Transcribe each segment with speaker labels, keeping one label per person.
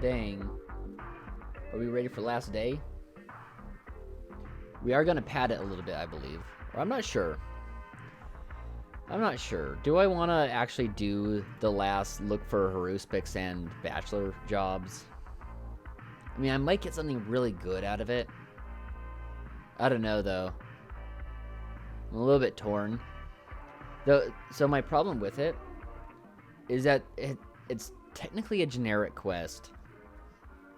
Speaker 1: Dang. Are we ready for last day? We are going to pad it a little bit, I believe. Or I'm not sure. I'm not sure. Do I want to actually do the last look for Haruspics and bachelor jobs? I mean, I might get something really good out of it. I don't know, though. I'm a little bit torn. So my problem with it is that it's technically a generic quest.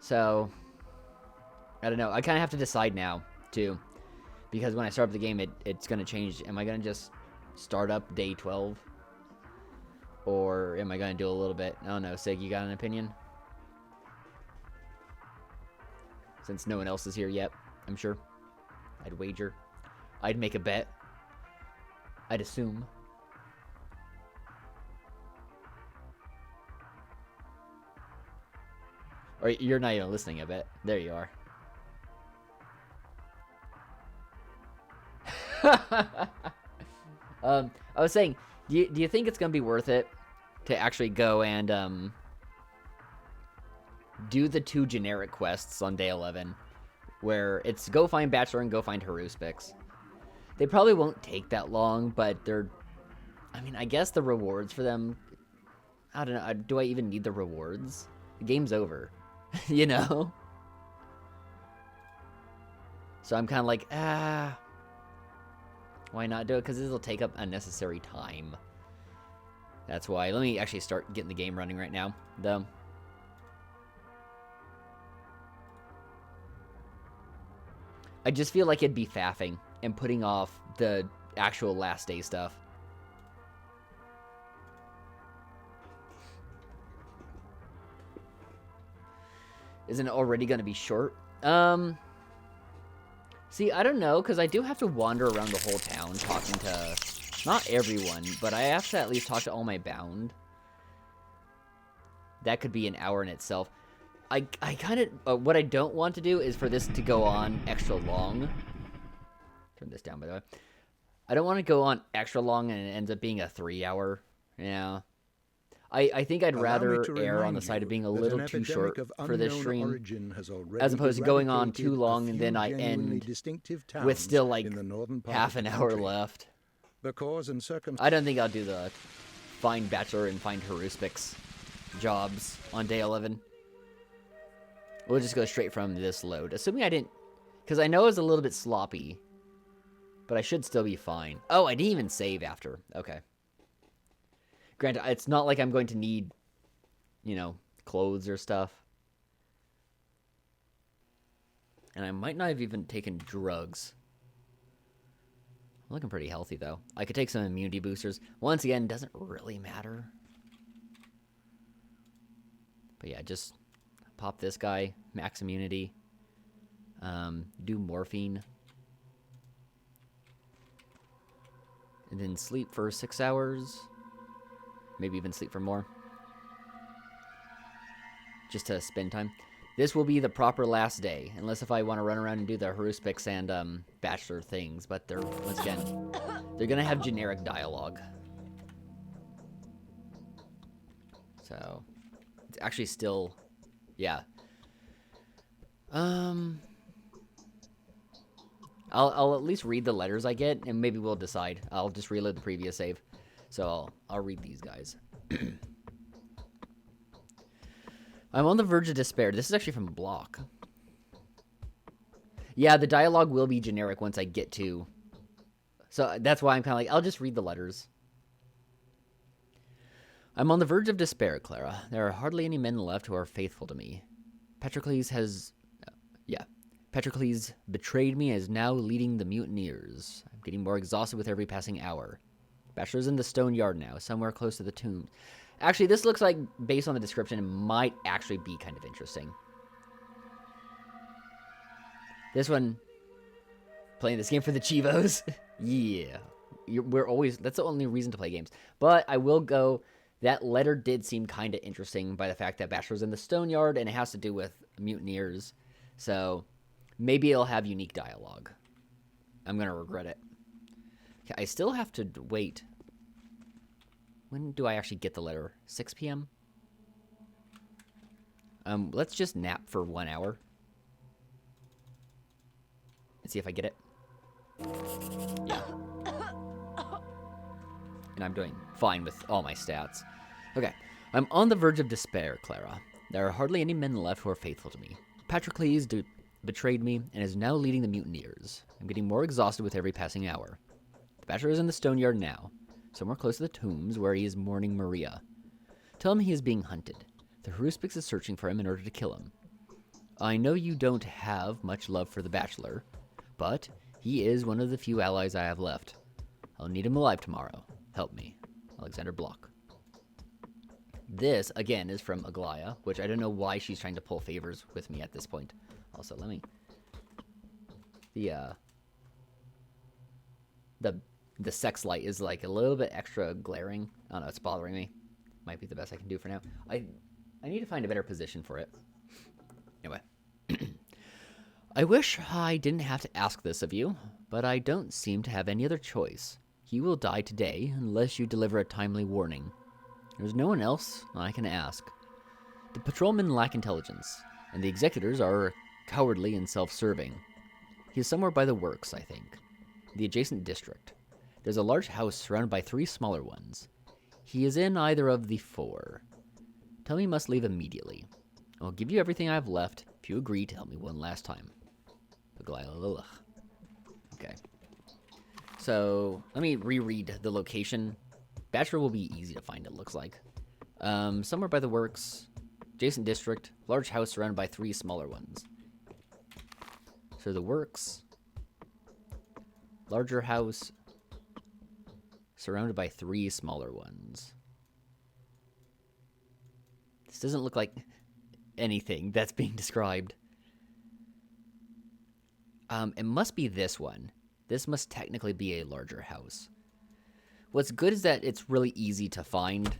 Speaker 1: So, I don't know. I kind of have to decide now, too. Because when I start up the game, it's going to change. Am I going to just start up day 12? Or am I going to do a little bit? I don't know. Sig, you got an opinion? Since no one else is here yet, I'm sure. I'd wager. I'd make a bet. I'd assume. Or you're not even listening, I bet. There you are. I was saying, do you think it's going to be worth it to actually go and do the 2 generic quests on day 11? Where it's go find Bachelor and go find Haruspics. They probably won't take that long, but they're... I mean, I guess the rewards for them... I don't know. Do I even need the rewards? The game's over. You know? So I'm kind of like, why not do it? Because this will take up unnecessary time. That's why. Let me actually start getting the game running right now, though. I just feel like it'd be faffing and putting off the actual last day stuff. Isn't it already going to be short? See, I don't know, because I do have to wander around the whole town talking to, not everyone, but I have to at least talk to all my bound. That could be an hour in itself. I kind of, what I don't want to do is for this to go on extra long. Turn this down, by the way. I don't want to go on extra long and it ends up being a 3-hour, yeah. I think I'd rather err on the side of being a little too short for this stream, as opposed to going on too long and then I end with still like half an hour left. I don't think I'll do the find Bachelor and find Haruspics jobs on day 11. We'll just go straight from this load, assuming I didn't, because I know it was a little bit sloppy, but I should still be fine. Oh, I didn't even save after. Okay. Granted, it's not like I'm going to need, you know, clothes or stuff. And I might not have even taken drugs. I'm looking pretty healthy, though. I could take some immunity boosters. Once again, doesn't really matter. But yeah, just pop this guy, max immunity. Do morphine. And then sleep for 6 hours. Maybe even sleep for more. Just to spend time. This will be the proper last day. Unless if I want to run around and do the Haruspics and Bachelor things. But they're, once again, they're going to have generic dialogue. So, it's actually still, yeah. I'll at least read the letters I get, and maybe we'll decide. I'll just reload the previous save. So I'll read these guys. I'm on the verge of despair. This is actually from a block. Yeah, the dialogue will be generic once I get to. So that's why I'm kind of like, I'll just read the letters. I'm on the verge of despair, Clara. There are hardly any men left who are faithful to me. Patroclus betrayed me and is now leading the mutineers. I'm getting more exhausted with every passing hour. Bachelor's in the stone yard now, somewhere close to the tombs. Actually, this looks like, based on the description, it might actually be kind of interesting. This one, Playing this game for the Chivos. Yeah. We're always... That's the only reason to play games. But I will go... That letter did seem kind of interesting by the fact that Bachelor's in the Stone Yard, and it has to do with mutineers. So maybe it'll have unique dialogue. I'm going to regret it. Okay, I still have to wait. When do I actually get the letter? 6 p.m.? Let's just nap for 1 hour. And see if I get it. Yeah. And I'm doing fine with all my stats. Okay. I'm on the verge of despair, Clara. There are hardly any men left who are faithful to me. Patrocles betrayed me and is now leading the mutineers. I'm getting more exhausted with every passing hour. The Bachelor is in the Stone Yard now, somewhere close to the tombs where he is mourning Maria. Tell him he is being hunted. The Haruspix is searching for him in order to kill him. I know you don't have much love for the Bachelor, but he is one of the few allies I have left. I'll need him alive tomorrow. Help me. Alexander Block. This, again, is from Aglaya, which I don't know why she's trying to pull favors with me at this point. Also, let me... The sex light is, like, a little bit extra glaring. I don't know, it's bothering me. Might be the best I can do for now. I need to find a better position for it. Anyway. I wish I didn't have to ask this of you, but I don't seem to have any other choice. He will die today unless you deliver a timely warning. There's no one else I can ask. The patrolmen lack intelligence, and the executors are cowardly and self-serving. He is somewhere by the works, I think. The adjacent district. There's a large house surrounded by 3 smaller ones. He is in either of the 4. Tell me he must leave immediately. I'll give you everything I have left if you agree to help me one last time. Okay. So, let me reread the location. Bachelor will be easy to find, it looks like. Somewhere by the works. Adjacent district. Large house surrounded by 3 smaller ones. So the works. Larger house. Surrounded by 3 smaller ones. This doesn't look like anything that's being described. It must be this one. This must technically be a larger house. What's good is that it's really easy to find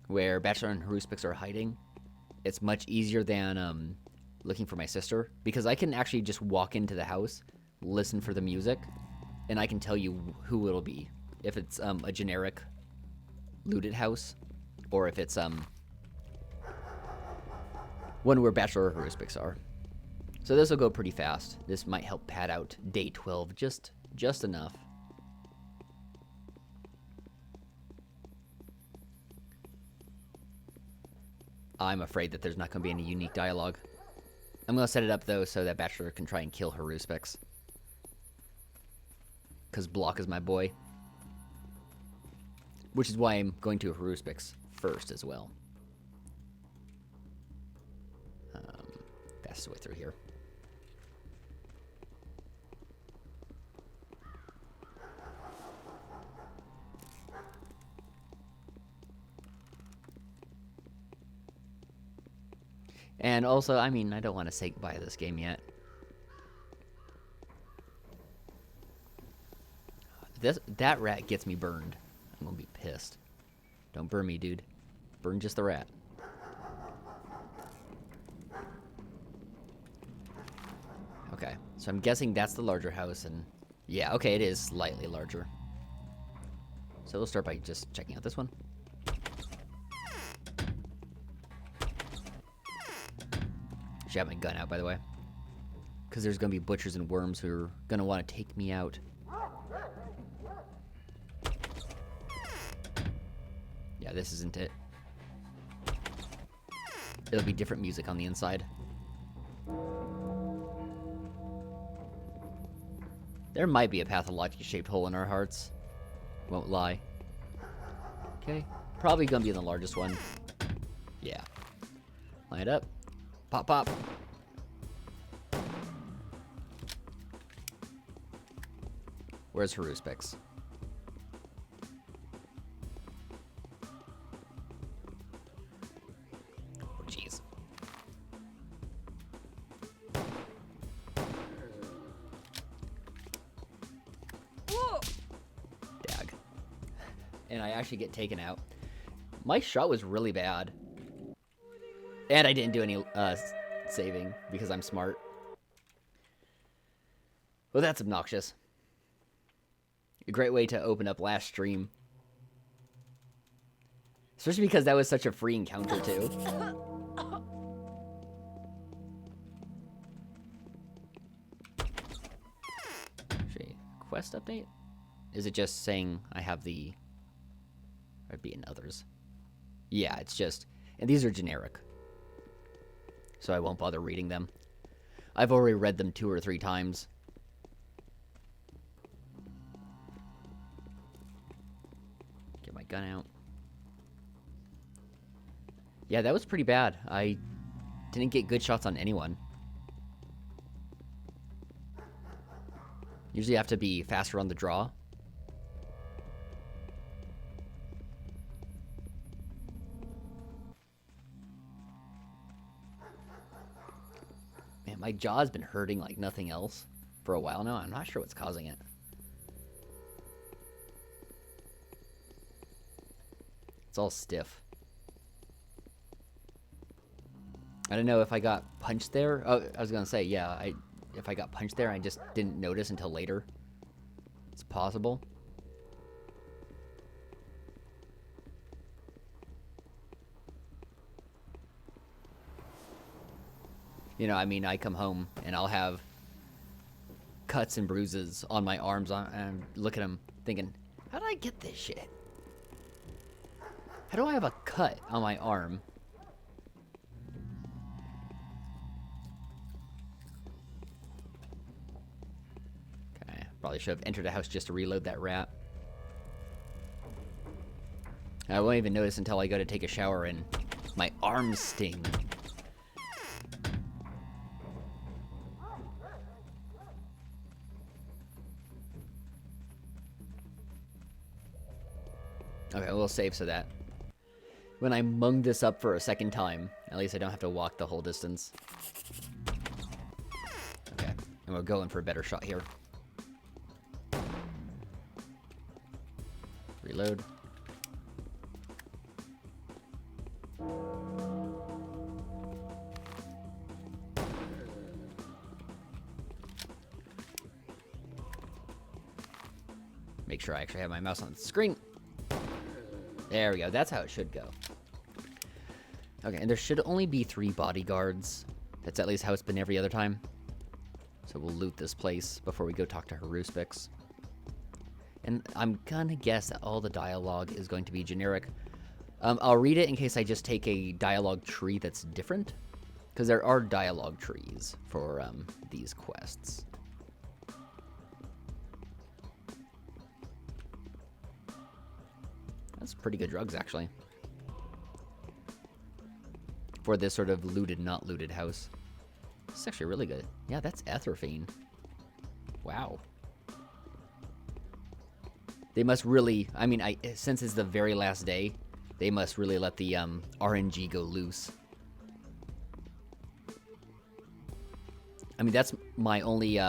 Speaker 1: where Bachelor and Haruspix are hiding. It's much easier than looking for my sister, because I can actually just walk into the house, listen for the music, and I can tell you who it'll be. If it's a generic looted house, or if it's one where Bachelor or Haruspix are. So this will go pretty fast. This might help pad out day 12 just enough. I'm afraid that there's not going to be any unique dialogue. I'm going to set it up, though, so that Bachelor can try and kill Haruspix. Because Block is my boy. Which is why I'm going to Haruspix first as well. Fastest way through here. And also, I mean, I don't want to say goodbye to this game yet. That rat gets me burned. I'm gonna be pissed. Don't burn me, dude. Burn just the rat. Okay, so I'm guessing that's the larger house, and yeah, okay, it is slightly larger. So we'll start by just checking out this one. Should have my gun out, by the way, because there's gonna be butchers and worms who are gonna want to take me out. Yeah, this isn't it. It'll be different music on the inside. There might be a Pathologic-shaped hole in our hearts. Won't lie. Okay. Probably gonna be the largest one. Yeah. Line it up. Pop, pop. Where's Haruspix? Oh, jeez. and I actually get taken out. My shot was really bad. And I didn't do any saving because I'm smart. Well, that's obnoxious. A great way to open up last stream. Especially because that was such a free encounter, too. Actually, quest update? Is it just saying I have the... Or it'd be in others. Yeah, it's just... And these are generic. So I won't bother reading them. I've already read them 2 or 3 times. Get my gun out. Yeah, that was pretty bad. I didn't get good shots on anyone. Usually you have to be faster on the draw. Man, my jaw's been hurting like nothing else for a while now. I'm not sure what's causing it. It's all stiff. I don't know if I got punched there. Oh, I was gonna say, yeah, if I got punched there, I just didn't notice until later. It's possible. You know, I mean, I come home and I'll have cuts and bruises on my arms, and look at them thinking, how did I get this shit? How do I have a cut on my arm? Okay, probably should have entered the house just to reload that rat. I won't even notice until I go to take a shower and my arms sting. Okay, we'll save so that when I mung this up for a second time, at least I don't have to walk the whole distance. Okay, and we're going for a better shot here. Reload. Make sure I actually have my mouse on the screen. There we go. That's how it should go. Okay, and there should only be 3 bodyguards. That's at least how it's been every other time. So we'll loot this place before we go talk to Haruspix. And I'm gonna guess that all the dialogue is going to be generic. I'll read it in case I just take a dialogue tree that's different. Because there are dialogue trees for these quests. That's pretty good drugs, actually. For this sort of looted, not looted house. This is actually really good. Yeah, that's Etherphane. Wow. They must really... I mean, since it's the very last day, they must really let the RNG go loose. I mean, that's my only...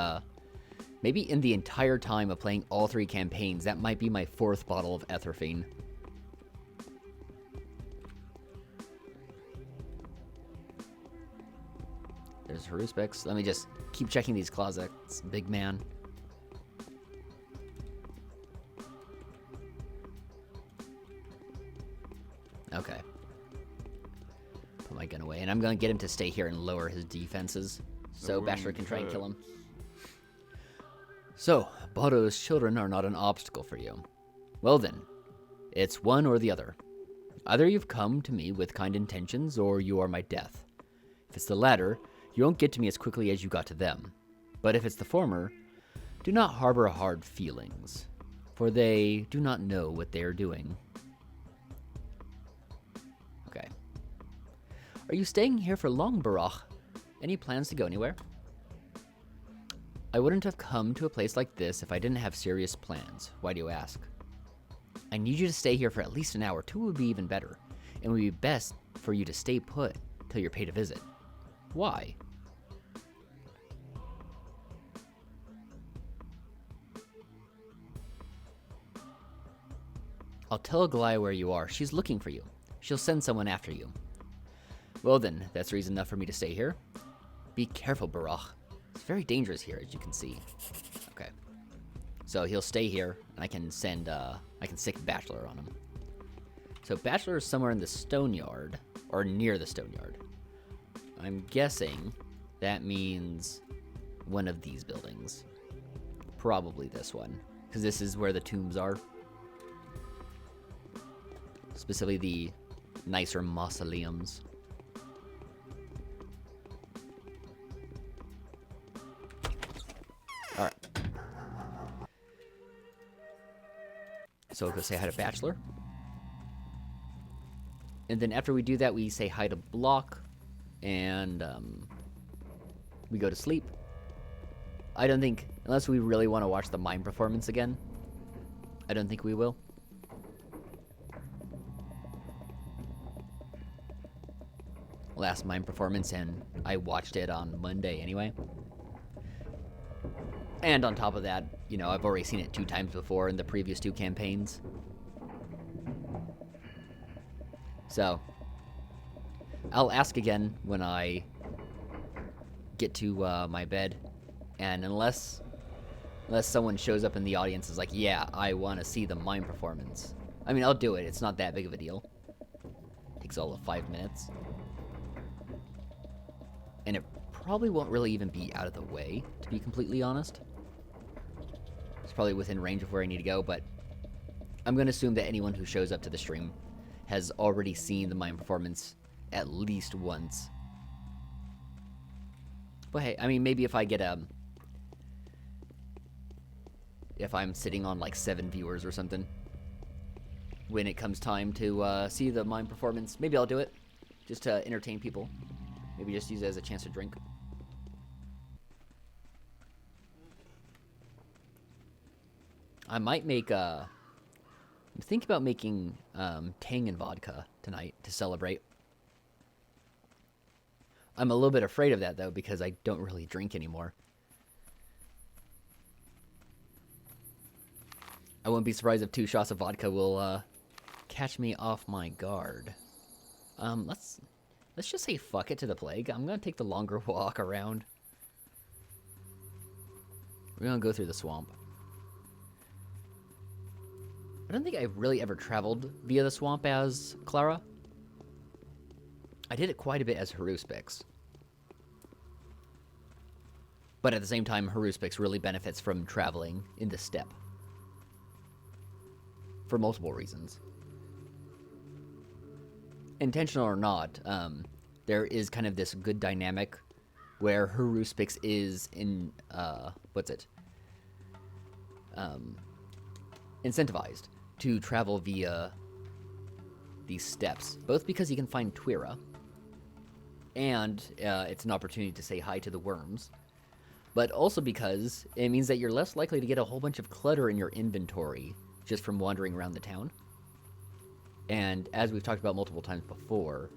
Speaker 1: maybe in the entire time of playing all 3 campaigns, that might be my 4th bottle of Etherphane. There's Haruspix. Let me just keep checking these closets, big man. Okay. Put my gun away. And I'm going to get him to stay here and lower his defenses so Bachelor can try and kill him. So, Bado's children are not an obstacle for you. Well then, it's one or the other. Either you've come to me with kind intentions, or you are my death. If it's the latter, you won't get to me as quickly as you got to them. But if it's the former, do not harbor hard feelings, for they do not know what they are doing. Okay. Are you staying here for long, Barach? Any plans to go anywhere? I wouldn't have come to a place like this if I didn't have serious plans. Why do you ask? I need you to stay here for at least an hour. 2 would be even better. It would be best for you to stay put till you're paid a visit. Why? I'll tell Aglaia where you are. She's looking for you. She'll send someone after you. Well then, that's reason enough for me to stay here. Be careful, Barach. It's very dangerous here, as you can see. Okay. So he'll stay here, and I can sick Bachelor on him. So Bachelor is somewhere in the stone yard, or near the stone yard. I'm guessing that means one of these buildings. Probably this one, because this is where the tombs are. Specifically the nicer mausoleums. Alright. So we'll go say hi to Bachelor. And then after we do that, we say hi to Block. And we go to sleep. I don't think, unless we really want to watch the mime performance again, I don't think we will. Last mime performance, and I watched it on Monday anyway. And on top of that, you know, I've already seen it 2 times before in the previous 2 campaigns. So, I'll ask again when I get to my bed. And unless someone shows up in the audience and is like, yeah, I want to see the mime performance. I mean, I'll do it. It's not that big of a deal. Takes all of 5 minutes. And it probably won't really even be out of the way, to be completely honest. It's probably within range of where I need to go, but I'm going to assume that anyone who shows up to the stream has already seen the mime performance at least once. But hey, I mean, maybe if I get if I'm sitting on like 7 viewers or something, when it comes time to see the mime performance, maybe I'll do it, just to entertain people. Maybe just use it as a chance to drink. I might make I'm thinking about making Tang and vodka tonight to celebrate. I'm a little bit afraid of that though, because I don't really drink anymore. I wouldn't be surprised if 2 shots of vodka will catch me off my guard. Let's just say fuck it to the plague. I'm gonna take the longer walk around. We're gonna go through the swamp. I don't think I've really ever traveled via the swamp as Clara. I did it quite a bit as Haruspix. But at the same time, Haruspix really benefits from traveling in the steppe. For multiple reasons. Intentional or not, there is kind of this good dynamic where Haruspix is incentivized to travel via these steps, both because he can find Twira, and it's an opportunity to say hi to the worms, but also because it means that you're less likely to get a whole bunch of clutter in your inventory just from wandering around the town. And as we've talked about multiple times before,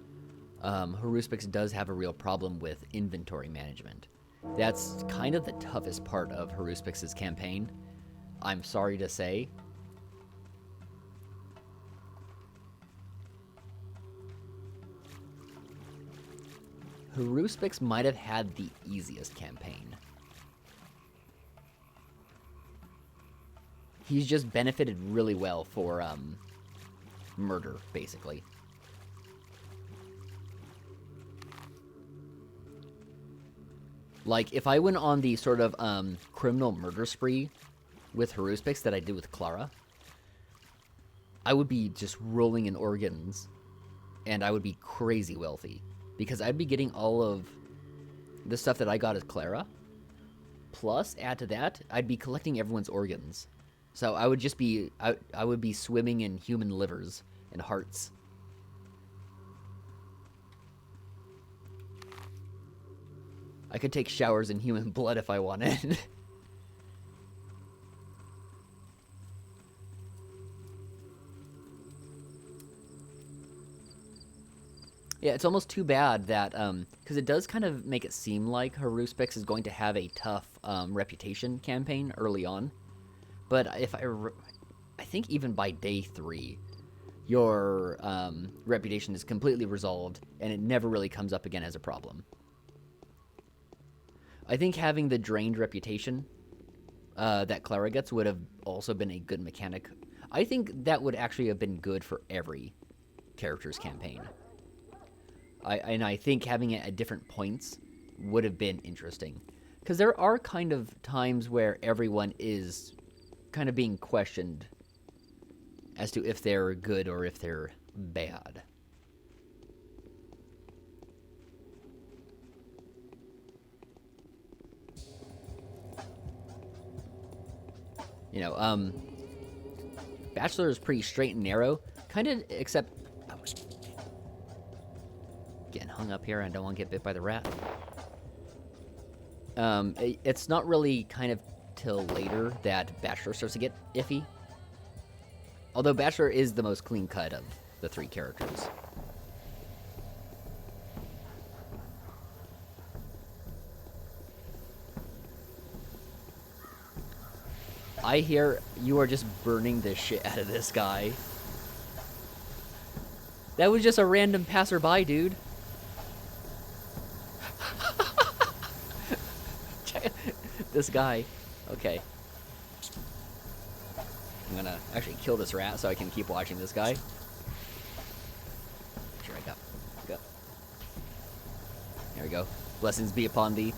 Speaker 1: Haruspix does have a real problem with inventory management. That's kind of the toughest part of Haruspix's campaign, I'm sorry to say. Haruspix might have had the easiest campaign. He's just benefited really well for murder, basically. Like, if I went on the sort of criminal murder spree with Haruspix that I did with Clara, I would be just rolling in organs, and I would be crazy wealthy. Because I'd be getting all of the stuff that I got as Clara. Plus, add to that, I'd be collecting everyone's organs. So I would just be, I would be swimming in human livers and hearts. I could take showers in human blood if I wanted. Yeah, it's almost too bad that, because it does kind of make it seem like Haruspix is going to have a tough reputation campaign early on. But if I think even by day 3, your reputation is completely resolved, and it never really comes up again as a problem. I think having the drained reputation that Clara gets would have also been a good mechanic. I think that would actually have been good for every character's campaign. I think having it at different points would have been interesting. Because there are kind of times where everyone is kind of being questioned as to if they're good or if they're bad. You know, Bachelor is pretty straight and narrow, kind of, except... Oh, getting hung up here, I don't want to get bit by the rat. It's not really kind of till later that Bachelor starts to get iffy. Although Bachelor is the most clean cut of the three characters. I hear you are just burning the shit out of this guy. That was just a random passerby, dude. This guy. Okay. I'm gonna actually kill this rat so I can keep watching this guy. Sure, I got. There we go. Blessings be upon thee.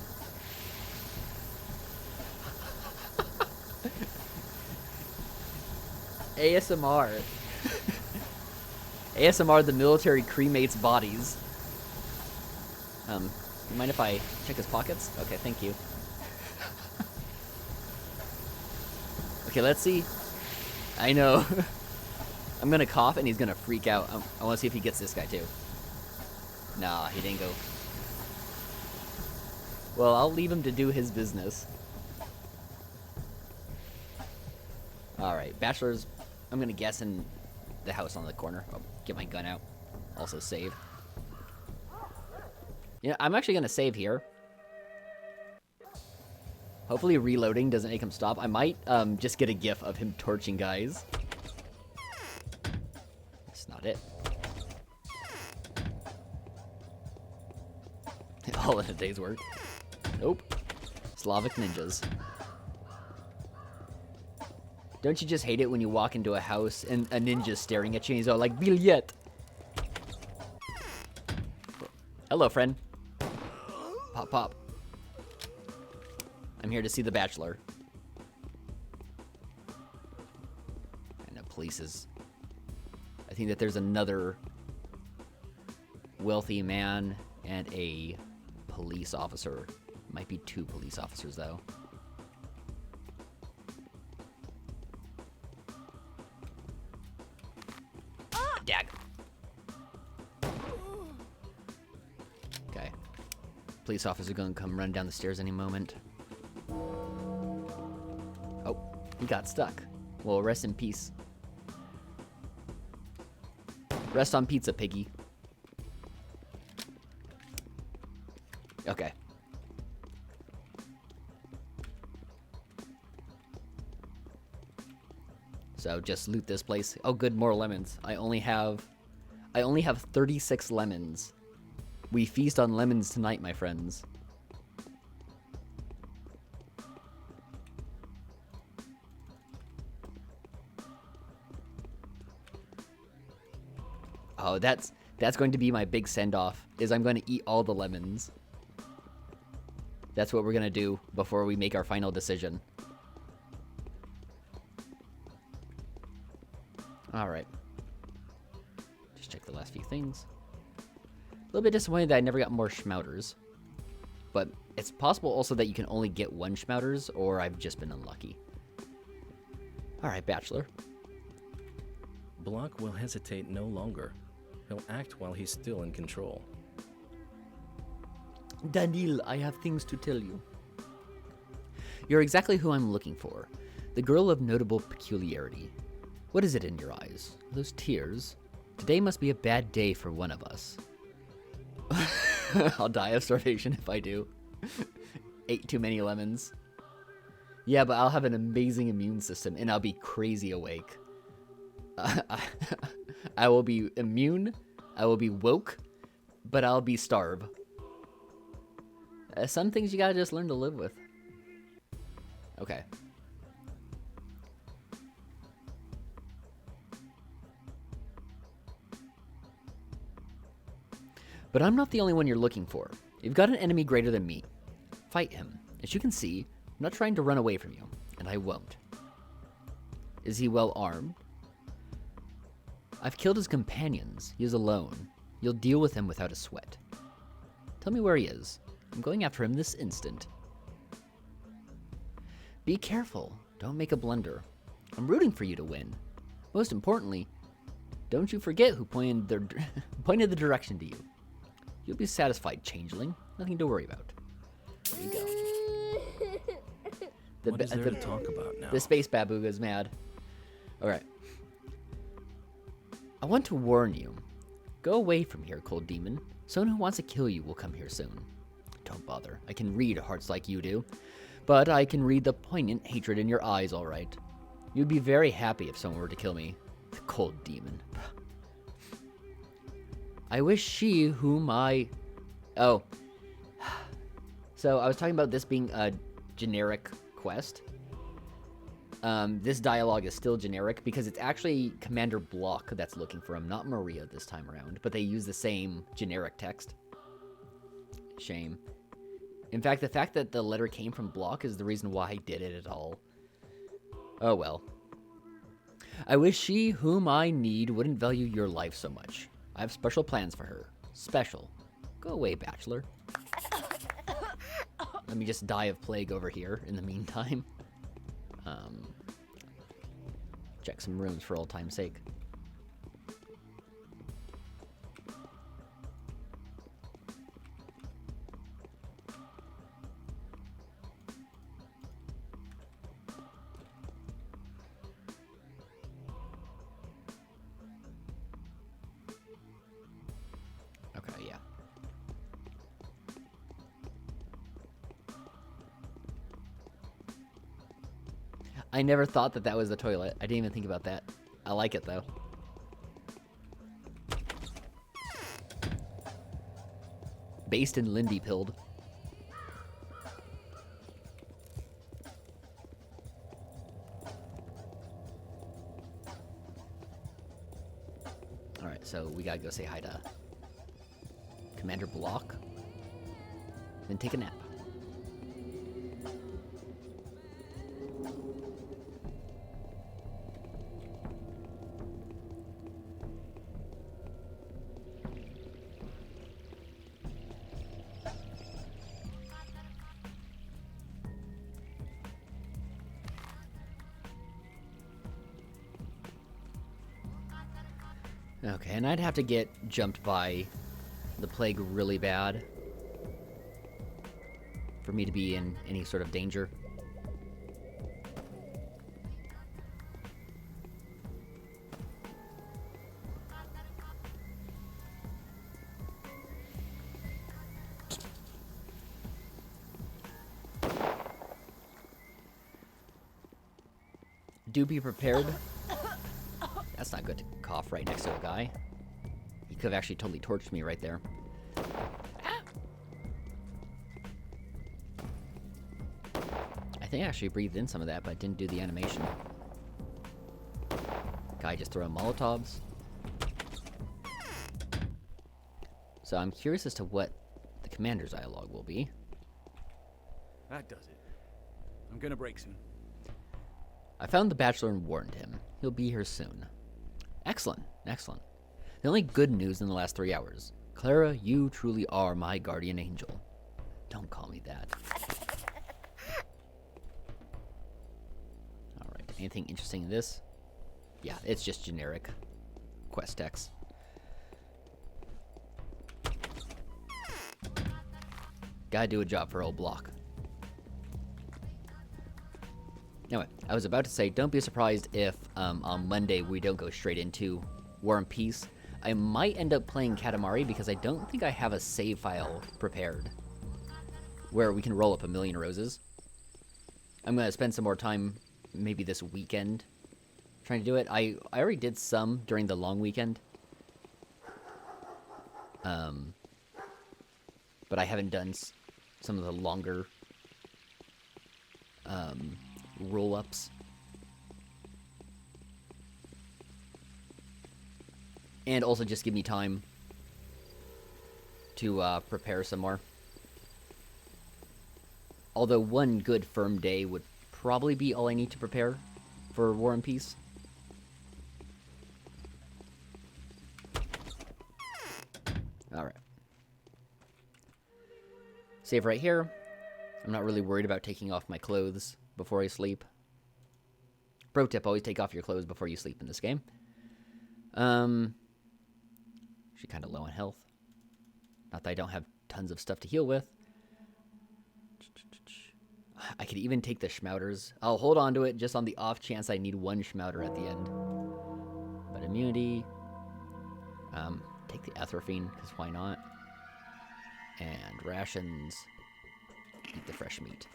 Speaker 1: ASMR. ASMR, the military cremates bodies. You mind if I check his pockets? Okay, thank you. Okay, let's see. I know. I'm gonna cough and he's gonna freak out. I wanna see if he gets this guy too. Nah, he didn't go. Well, I'll leave him to do his business. Alright, Bachelor's, I'm gonna guess in the house on the corner. I'll get my gun out. Also save. Yeah, I'm actually gonna save here. Hopefully reloading doesn't make him stop. I might just get a gif of him torching guys. That's not it. All in a day's work. Nope. Slavic ninjas. Don't you just hate it when you walk into a house and a ninja's staring at you and he's all like, Billet! Hello, friend. Pop, pop. I'm here to see the Bachelor. And the police is... I think that there's another wealthy man and a police officer. Might be two police officers, though. Dag. Okay. Police officer gonna come run down the stairs any moment. Oh, he got stuck. Well, rest in peace. Rest on pizza, piggy. Okay. So just loot this place. Oh, good, more lemons. I only have 36 lemons. We feast on lemons tonight, my friends. Oh, that's going to be my big send-off, is I'm going to eat all the lemons. That's what we're going to do before we make our final decision. Alright. Just check the last few things. A little bit disappointed that I never got more schmouters. But it's possible also that you can only get one schmouters, or I've just been unlucky. Alright, Bachelor.
Speaker 2: Block will hesitate no longer. He'll act while he's still in control.
Speaker 1: Daniel, I have things to tell you. You're exactly who I'm looking for. The girl of notable peculiarity. What is it in your eyes? Those tears? Today must be a bad day for one of us. I'll die of starvation if I do. Ate too many lemons. Yeah, but I'll have an amazing immune system and I'll be crazy awake. I will be immune. I will be woke, but I'll be starved. Some things you gotta just learn to live with. Okay. But I'm not the only one you're looking for. You've got an enemy greater than me. Fight him. As you can see, I'm not trying to run away from you, and I won't. Is he well armed? I've killed his companions. He is alone. You'll deal with him without a sweat. Tell me where he is. I'm going after him this instant. Be careful. Don't make a blunder. I'm rooting for you to win. Most importantly, don't you forget who pointed the direction to you. You'll be satisfied, Changeling. Nothing to worry about. There you go.
Speaker 2: What is there to talk about now?
Speaker 1: The space babooga's mad. Alright. I want to warn you. Go away from here, cold demon. Someone who wants to kill you will come here soon. Don't bother. I can read hearts like you do. But I can read the poignant hatred in your eyes, alright. You'd be very happy if someone were to kill me. The cold demon. I wish she whom I... Oh. So, I was talking about this being a generic quest. This dialogue is still generic because it's actually Commander Block that's looking for him, not Maria this time around. But they use the same generic text. Shame. In fact, the fact that the letter came from Block is the reason why I did it at all. Oh well. I wish she whom I need wouldn't value your life so much. I have special plans for her. Special. Go away, bachelor. Let me just die of plague over here in the meantime. Check some rooms for old time's sake. Okay, yeah. I never thought that was the toilet. I didn't even think about that. I like it, though. Based in Lindy Pilled. Alright, so we gotta go say hi to Commander Block. Then take a nap. Okay, and I'd have to get jumped by the plague really bad for me to be in any sort of danger. Do be prepared. That's not good to cough right next to a guy. He could have actually totally torched me right there. I think I actually breathed in some of that, but didn't do the animation. Guy just throwing Molotovs. So I'm curious as to what the commander's dialogue will be.
Speaker 3: That does it. I'm gonna break soon.
Speaker 1: I found the bachelor and warned him. He'll be here soon. Excellent, excellent. The only good news in the last 3 hours. Clara, you truly are my guardian angel. Don't call me that. Alright, anything interesting in this? Yeah, it's just generic quest text. Gotta do a job for old Block. Anyway, I was about to say, don't be surprised if on Monday we don't go straight into War and Peace. I might end up playing Katamari because I don't think I have a save file prepared where we can roll up 1,000,000 roses. I'm going to spend some more time maybe this weekend trying to do it. I already did some during the long weekend. But I haven't done some of the longer roll-ups. And also just give me time to prepare some more. Although one good firm day would probably be all I need to prepare for War and Peace. Alright. Save right here. I'm not really worried about taking off my clothes before I sleep. Pro tip, always take off your clothes before you sleep in this game. She's kind of low on health. Not that I don't have tons of stuff to heal with. I could even take the Schmouters. I'll hold on to it just on the off chance I need one Schmouter at the end. But immunity. Take the Atropine, because why not? And rations. Eat the fresh meat.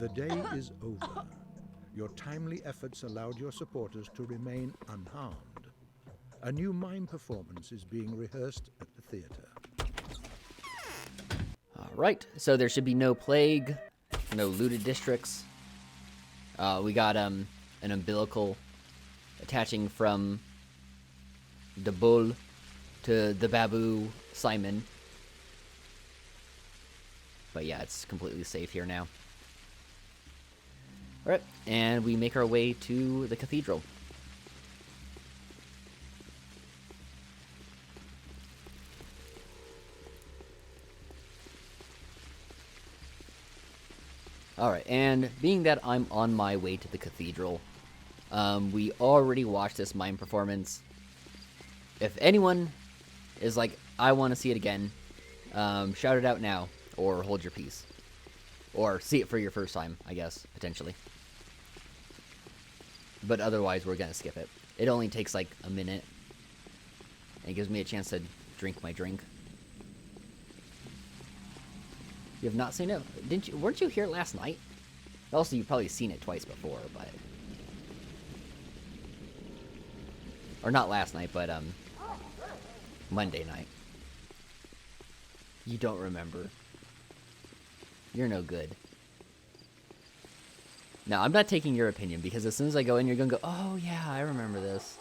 Speaker 4: The day is over. Your timely efforts allowed your supporters to remain unharmed. A new mime performance is being rehearsed at the theater.
Speaker 1: Alright, so there should be no plague, no looted districts. We got an umbilical attaching from the bull to the babu Simon. But yeah, it's completely safe here now. Alright, and we make our way to the cathedral. Alright, and being that I'm on my way to the cathedral, we already watched this mime performance. If anyone is like, I want to see it again, shout it out now, or hold your peace. Or see it for your first time, I guess, potentially. But otherwise, we're going to skip it. It only takes like a minute. And it gives me a chance to drink my drink. You have not seen it? Didn't you? Weren't you here last night? Also, you've probably seen it twice before, but... Or not last night, but, Monday night. You don't remember. You're no good. No, I'm not taking your opinion, because as soon as I go in, you're gonna go, oh yeah, I remember this.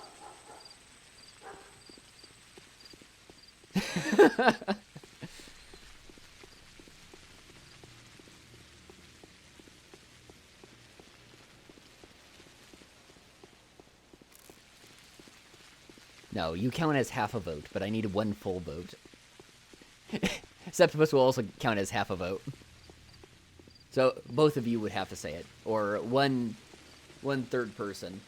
Speaker 1: No, you count as half a vote, but I need one full vote. Septimus will also count as half a vote. So both of you would have to say it, or one third person.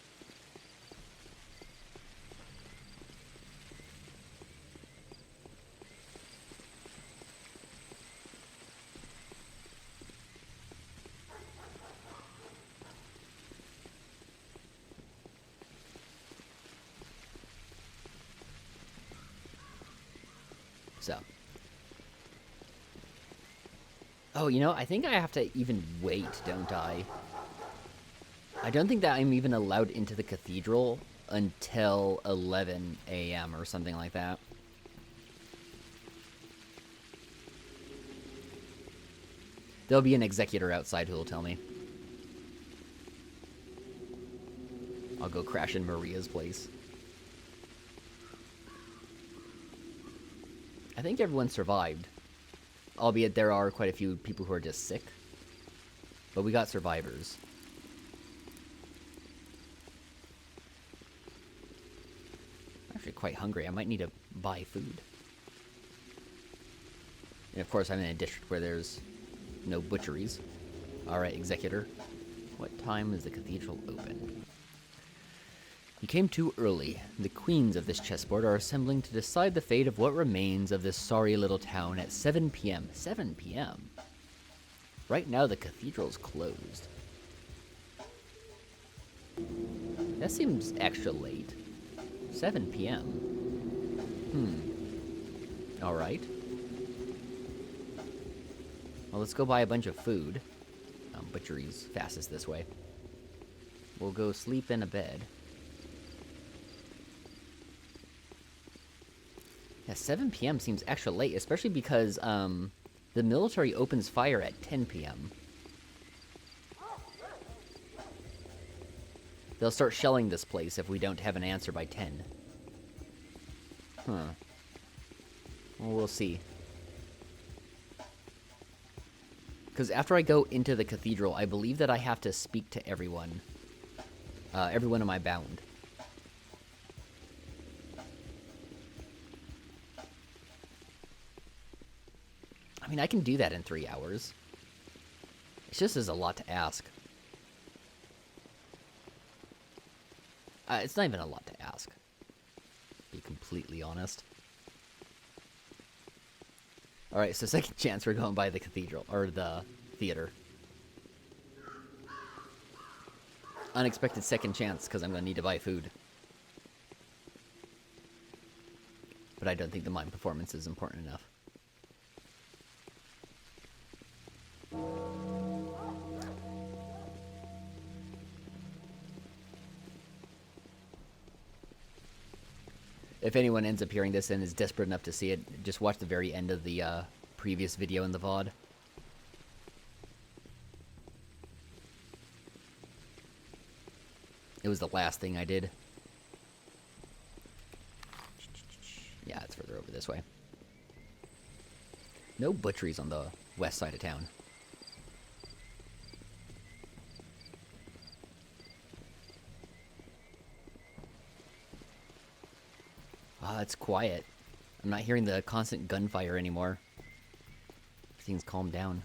Speaker 1: So. Oh, you know, I think I have to even wait, don't I? I don't think that I'm even allowed into the cathedral until 11 a.m. or something like that. There'll be an executor outside who will tell me. I'll go crash in Maria's place. I think everyone survived. Albeit there are quite a few people who are just sick. But we got survivors. I'm actually quite hungry. I might need to buy food. And of course I'm in a district where there's no butcheries. Alright, Executor. What time is the cathedral open? You came too early. The queens of this chessboard are assembling to decide the fate of what remains of this sorry little town at 7 p.m. 7 p.m.? Right now the cathedral's closed. That seems extra late. 7 p.m. Alright. Well, let's go buy a bunch of food. Butchery's fastest this way. We'll go sleep in a bed. Yeah, 7 p.m. seems extra late, especially because the military opens fire at 10 p.m. They'll start shelling this place if we don't have an answer by 10. Huh. Well, we'll see. Because after I go into the cathedral, I believe that I have to speak to everyone. Everyone in my bound. I mean, I can do that in 3 hours. It's just is a lot to ask. It's not even a lot to ask. To be completely honest. Alright, so second chance we're going by the cathedral, or the theater. Unexpected second chance, because I'm going to need to buy food. But I don't think the mime performance is important enough. If anyone ends up hearing this and is desperate enough to see it, just watch the very end of the previous video in the VOD. It was the last thing I did. Yeah, it's further over this way. No butcheries on the west side of town. Ah, it's quiet. I'm not hearing the constant gunfire anymore. Everything's calmed down.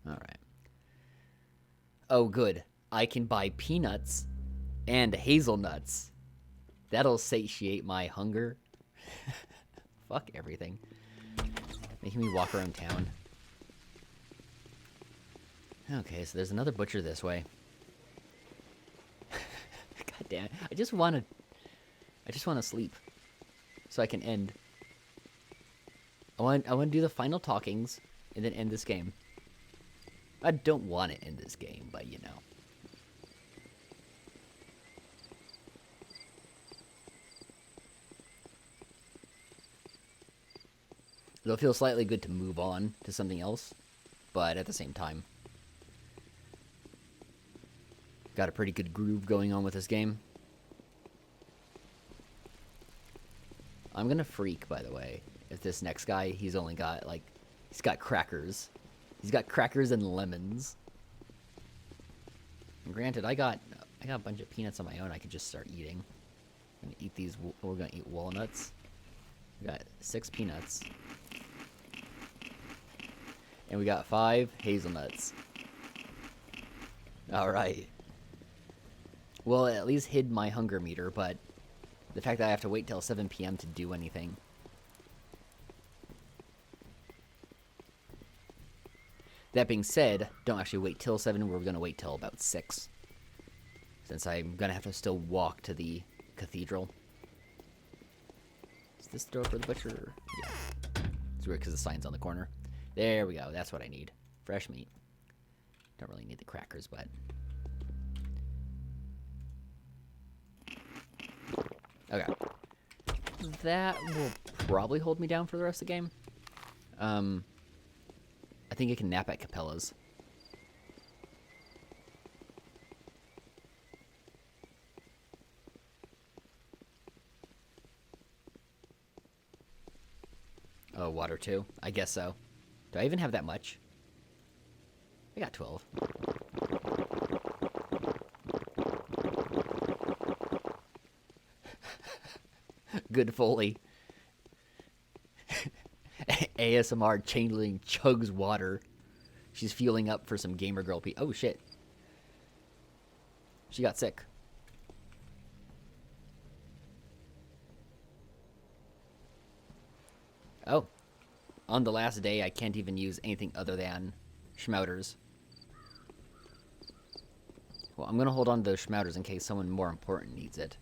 Speaker 1: Alright. Oh, good. I can buy peanuts and hazelnuts. That'll satiate my hunger. Fuck everything. Making me walk around town. Okay, so there's another butcher this way. God damn it. I just want to sleep. So I can end. I want to do the final talkings and then end this game. I don't want to end this game, but you know. It'll feel slightly good to move on to something else, but at the same time, got a pretty good groove going on with this game. I'm gonna freak, by the way, if this next guy, he's only got, like, he's got crackers. He's got crackers and lemons. And granted, I got a bunch of peanuts on my own I could just start eating. I'm gonna eat these, we're gonna eat walnuts. We got 6 peanuts. And we got 5 hazelnuts. Alright. Well, it at least hid my hunger meter, but the fact that I have to wait till 7 p.m. to do anything. That being said, don't actually wait till 7, we're going to wait till about 6. Since I'm going to have to still walk to the cathedral. Is this the door for the butcher? Yeah. It's weird because the sign's on the corner. There we go, that's what I need. Fresh meat. Don't really need the crackers, but... Okay. That will probably hold me down for the rest of the game. I think I can nap at Capella's. Oh, water too? I guess so. Do I even have that much? I got 12. Good Foley. ASMR Changling chugs water. She's fueling up for some gamer girl pee. Oh shit. She got sick. Oh. On the last day, I can't even use anything other than schmouters. Well, I'm gonna hold on to those schmouters in case someone more important needs it.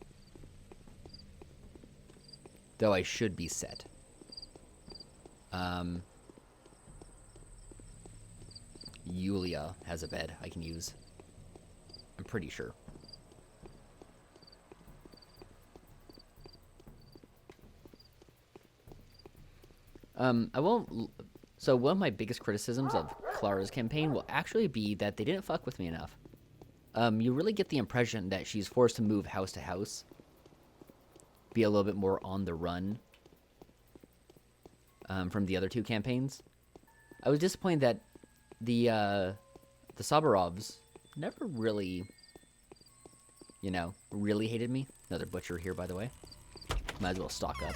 Speaker 1: Though I should be set. Yulia has a bed I can use. I'm pretty sure. I won't... So one of my biggest criticisms of Clara's campaign will actually be that they didn't fuck with me enough. You really get the impression that she's forced to move house to house. Be a little bit more on the run. From the other two campaigns. I was disappointed that the Sabarovs never really, you know, really hated me. Another butcher here, by the way. Might as well stock up.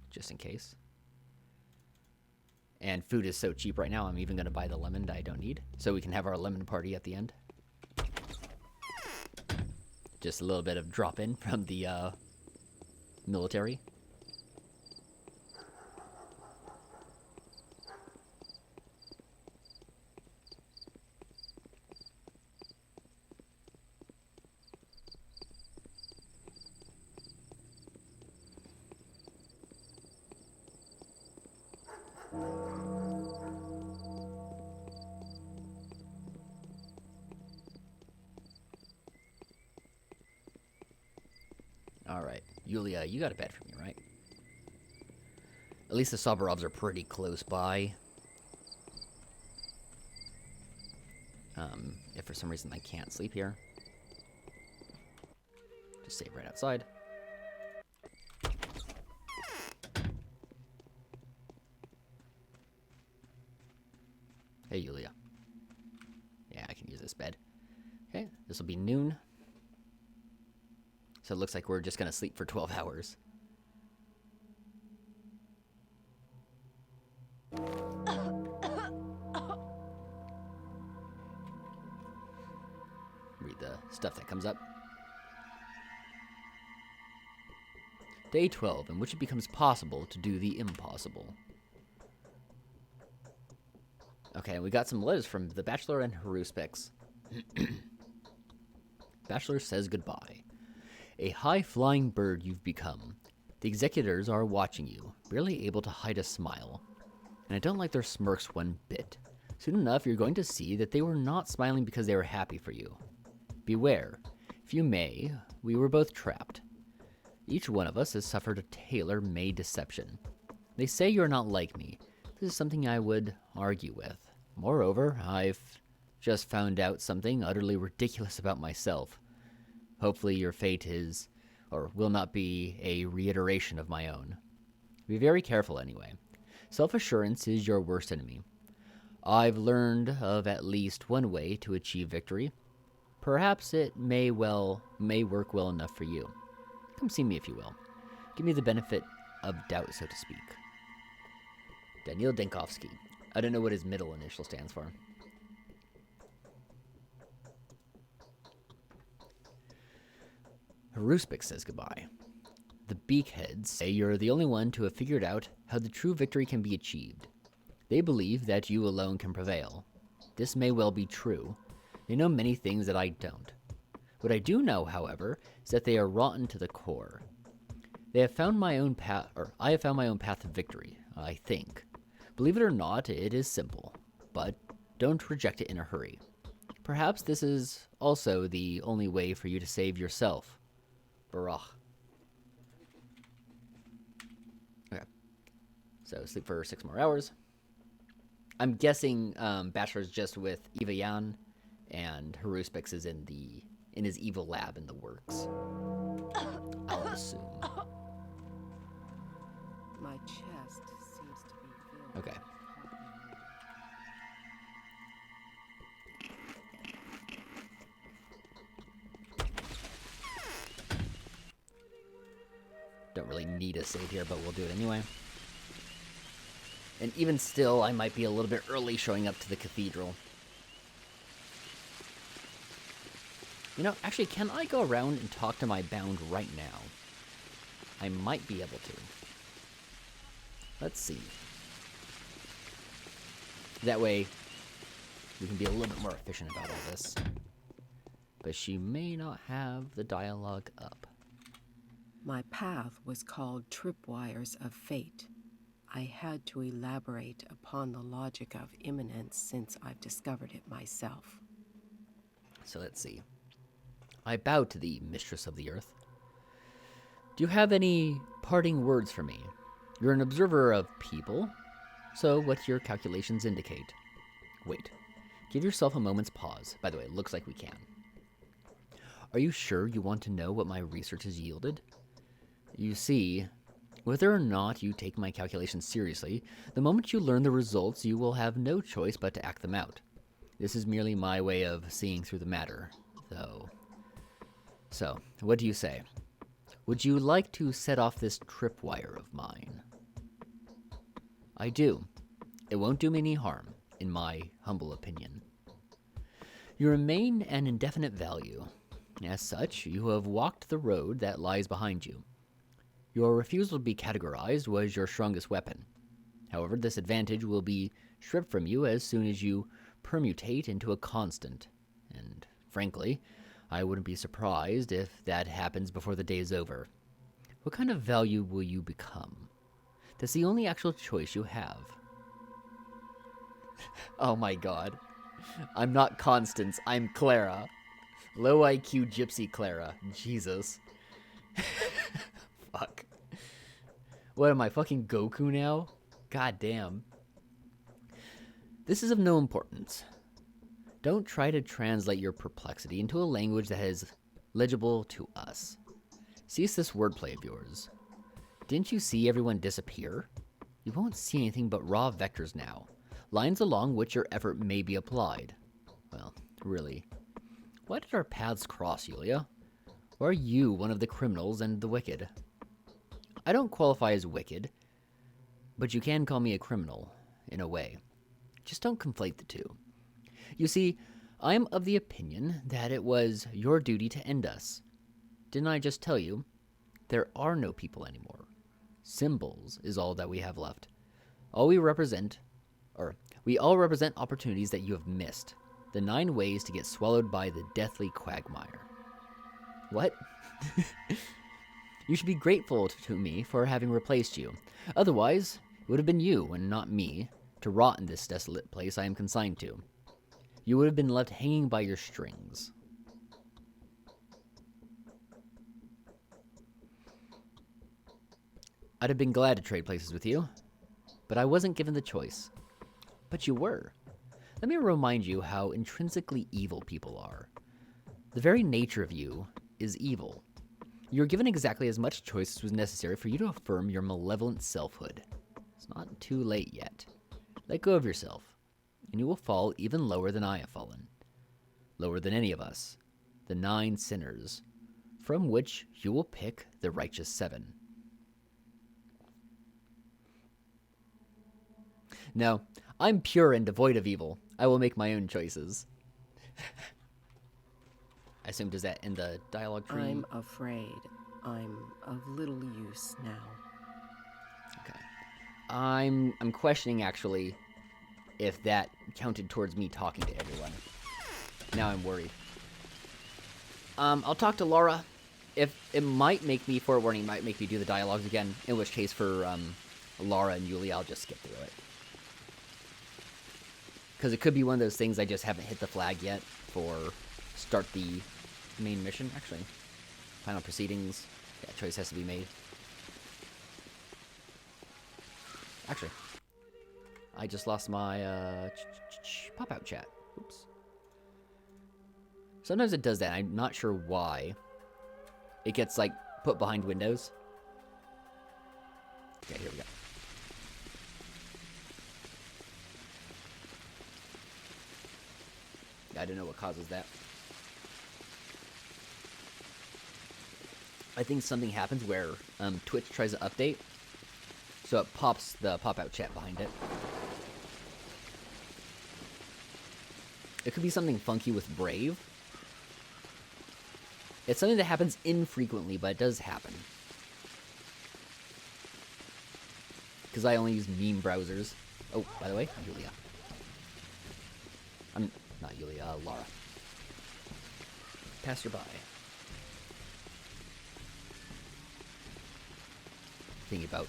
Speaker 1: Just in case. And food is so cheap right now, I'm even going to buy the lemon that I don't need. So we can have our lemon party at the end. Just a little bit of drop-in from the military. Alright, Yulia, you got a bed for me, right? At least the Sabarovs are pretty close by. If for some reason I can't sleep here, just save right outside. Hey, Yulia. Yeah, I can use this bed. Okay, this will be noon. So it looks like we're just going to sleep for 12 hours. Read the stuff that comes up. Day 12, in which it becomes possible to do the impossible. Okay, we got some letters from the Bachelor and Haruspix. Bachelor says goodbye. A high-flying bird you've become. The executors are watching you, barely able to hide a smile. And I don't like their smirks one bit. Soon enough, you're going to see that they were not smiling because they were happy for you. Beware. If you may, we were both trapped. Each one of us has suffered a tailor-made deception. They say you're not like me. This is something I would argue with. Moreover, I've just found out something utterly ridiculous about myself. Hopefully your fate is, or will not be, a reiteration of my own. Be very careful anyway. Self-assurance is your worst enemy. I've learned of at least one way to achieve victory. Perhaps it may work well enough for you. Come see me if you will. Give me the benefit of doubt, so to speak. Daniil Denkovsky. I don't know what his middle initial stands for. Haruspix says goodbye. The Beakheads say you're the only one to have figured out how the true victory can be achieved. They believe that you alone can prevail. This may well be true. They know many things that I don't. What I do know, however, is that they are rotten to the core. I have found my own path to victory, I think. Believe it or not, it is simple, but don't reject it in a hurry. Perhaps this is also the only way for you to save yourself. Barach. Okay. So sleep for 6 more hours. I'm guessing Bachelor's just with Eva Yan, and Haruspix is in his evil lab in the works. I'll assume.
Speaker 5: My chest seems to be filled.
Speaker 1: Okay. Don't really need a save here, but we'll do it anyway. And even still, I might be a little bit early showing up to the cathedral. You know, actually, can I go around and talk to my bound right now? I might be able to. Let's see. That way, we can be a little bit more efficient about all this. But she may not have the dialogue up.
Speaker 5: My path was called Tripwires of Fate. I had to elaborate upon the logic of imminence since I've discovered it myself.
Speaker 1: So let's see. I bow to the mistress of the earth. Do you have any parting words for me? You're an observer of people, so what do your calculations indicate? Wait. Give yourself a moment's pause. By the way, it looks like we can. Are you sure you want to know what my research has yielded? You see, whether or not you take my calculations seriously, the moment you learn the results, you will have no choice but to act them out. This is merely my way of seeing through the matter, though. So, what do you say? Would you like to set off this tripwire of mine? I do. It won't do me any harm, in my humble opinion. You remain an indefinite value. As such, you have walked the road that lies behind you. Your refusal to be categorized was your strongest weapon. However, this advantage will be stripped from you as soon as you permutate into a constant. And, frankly, I wouldn't be surprised if that happens before the day is over. What kind of value will you become? That's the only actual choice you have. Oh my god. I'm not Constance, I'm Clara. Low IQ Gypsy Clara. Jesus. Fuck. What am I, fucking Goku now? God damn. This is of no importance. Don't try to translate your perplexity into a language that is legible to us. Cease this wordplay of yours. Didn't you see everyone disappear? You won't see anything but raw vectors now. Lines along which your effort may be applied. Well, really. Why did our paths cross, Yulia? Or are you one of the criminals and the wicked? I don't qualify as wicked, but you can call me a criminal, in a way. Just don't conflate the two. You see, I am of the opinion that it was your duty to end us. Didn't I just tell you? There are no people anymore. Symbols is all that we have left. We all represent opportunities that you have missed. The 9 ways to get swallowed by the deathly quagmire. What? You should be grateful to me for having replaced you. Otherwise, it would have been you, and not me, to rot in this desolate place I am consigned to. You would have been left hanging by your strings. I'd have been glad to trade places with you, but I wasn't given the choice. But you were. Let me remind you how intrinsically evil people are. The very nature of you is evil. You're given exactly as much choice as was necessary for you to affirm your malevolent selfhood. It's not too late yet. Let go of yourself, and you will fall even lower than I have fallen. Lower than any of us. The 9 sinners, from which you will pick the righteous 7. No, I'm pure and devoid of evil. I will make my own choices. I assume, does that end the dialogue tree?
Speaker 5: I'm afraid I'm of little use now.
Speaker 1: Okay. I'm questioning, actually, if that counted towards me talking to everyone. Now I'm worried. I'll talk to Laura. If it might make me, forewarning, might make me do the dialogues again, in which case for Laura and Yulia, I'll just skip through it. Because it could be one of those things I just haven't hit the flag yet for start the main mission. Actually, final proceedings. That choice has to be made. Actually, I just lost my pop-out chat. Oops. Sometimes it does that. I'm not sure why. It gets, like, put behind windows. Okay, here we go. I don't know what causes that. I think something happens where Twitch tries to update, so it pops the pop-out chat behind it. It could be something funky with Brave. It's something that happens infrequently, but it does happen. Because I only use meme browsers. Oh, by the way, Julia. I'm not Yulia, Lara. Passerby. Thinking about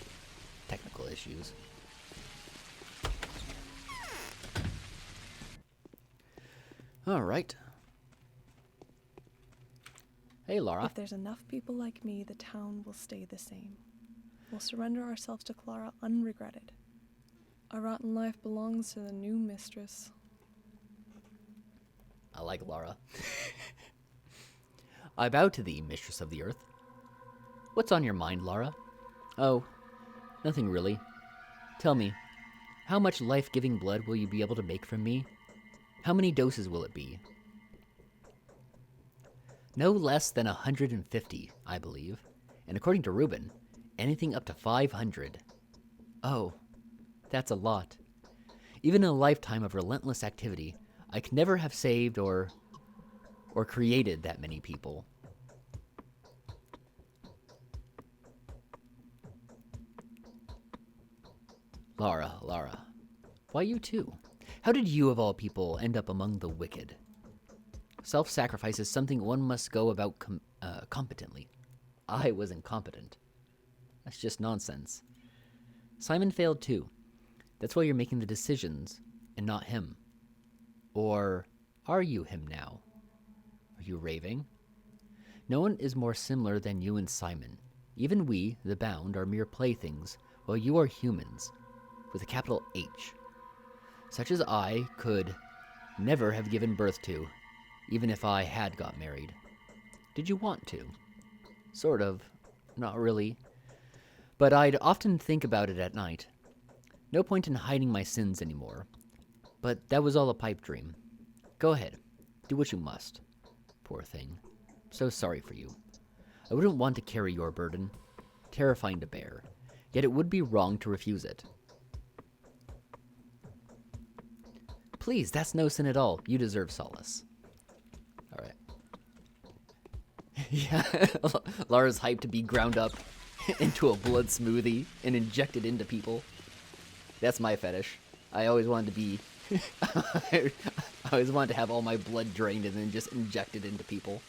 Speaker 1: technical issues. All right. Hey, Lara.
Speaker 6: If there's enough people like me, the town will stay the same. We'll surrender ourselves to Clara unregretted. Our rotten life belongs to the new mistress.
Speaker 1: I like Lara. I bow to thee, mistress of the earth. What's on your mind, Lara? Oh, nothing really. Tell me, how much life-giving blood will you be able to make from me? How many doses will it be? No less than 150, I believe. And according to Reuben, anything up to 500. Oh, that's a lot. Even in a lifetime of relentless activity, I could never have saved or created that many people. Lara, why you too? How did you, of all people, end up among the wicked? Self-sacrifice is something one must go about competently. I was incompetent. That's just nonsense. Simon failed too. That's why you're making the decisions, and not him. Or are you him now? Are you raving? No one is more similar than you and Simon. Even we, the Bound, are mere playthings, while you are humans, with a capital H. Such as I could never have given birth to, even if I had got married. Did you want to? Sort of. Not really. But I'd often think about it at night. No point in hiding my sins anymore. But that was all a pipe dream. Go ahead. Do what you must. Poor thing. So sorry for you. I wouldn't want to carry your burden. Terrifying to bear. Yet it would be wrong to refuse it. Please, that's no sin at all. You deserve solace. Alright. Yeah, Lara's hyped to be ground up into a blood smoothie and injected into people. That's my fetish. I always wanted to be... I always wanted to have all my blood drained and then just injected into people.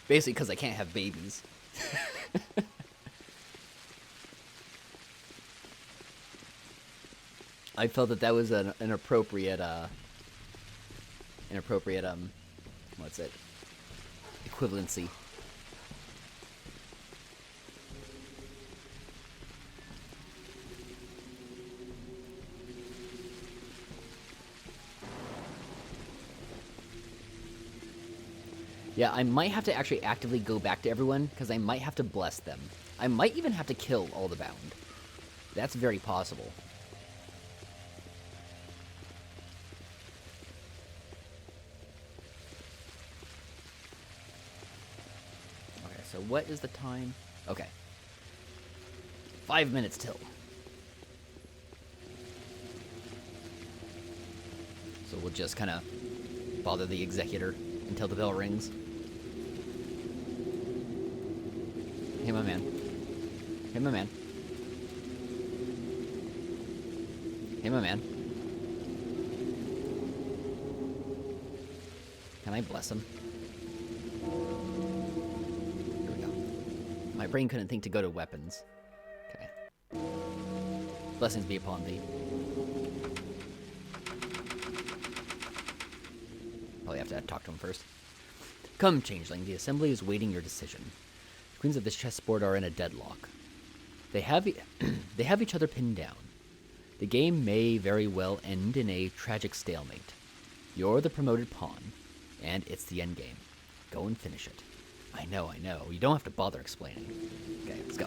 Speaker 1: Basically, because I can't have babies. I felt that was an appropriate, what's it? Equivalency. Yeah, I might have to actually actively go back to everyone, because I might have to bless them. I might even have to kill all the Bound. That's very possible. Okay, so what is the time? Okay. 5 minutes till. So we'll just kind of bother the Executor until the bell rings. Hey, my man. Hey, my man. Hey, my man. Can I bless him? Here we go. My brain couldn't think to go to weapons. Okay. Blessings be upon thee. Probably have to talk to him first. Come, Changeling, the Assembly is waiting your decision. The queens of this chessboard are in a deadlock. They have each other pinned down. The game may very well end in a tragic stalemate. You're the promoted pawn, and it's the endgame. Go and finish it. I know. You don't have to bother explaining. Okay, let's go.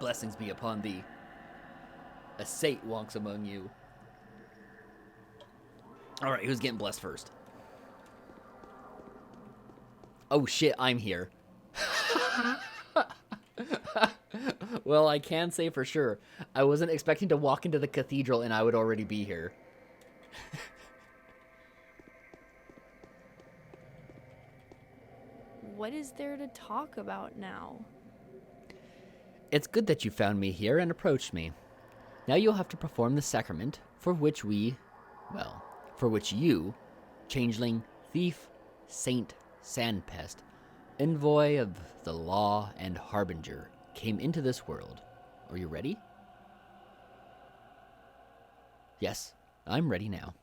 Speaker 1: Blessings be upon thee. A sate walks among you. Alright, who's getting blessed first? Oh shit, I'm here. Well, I can say for sure, I wasn't expecting to walk into the cathedral and I would already be here.
Speaker 7: What is there to talk about now?
Speaker 1: It's good that you found me here and approached me. Now you'll have to perform the sacrament for which for which you, Changeling, Thief, Saint, Sandpest, Envoy of the Law, and Harbinger, came into this world. Are you ready? Yes, I'm ready now.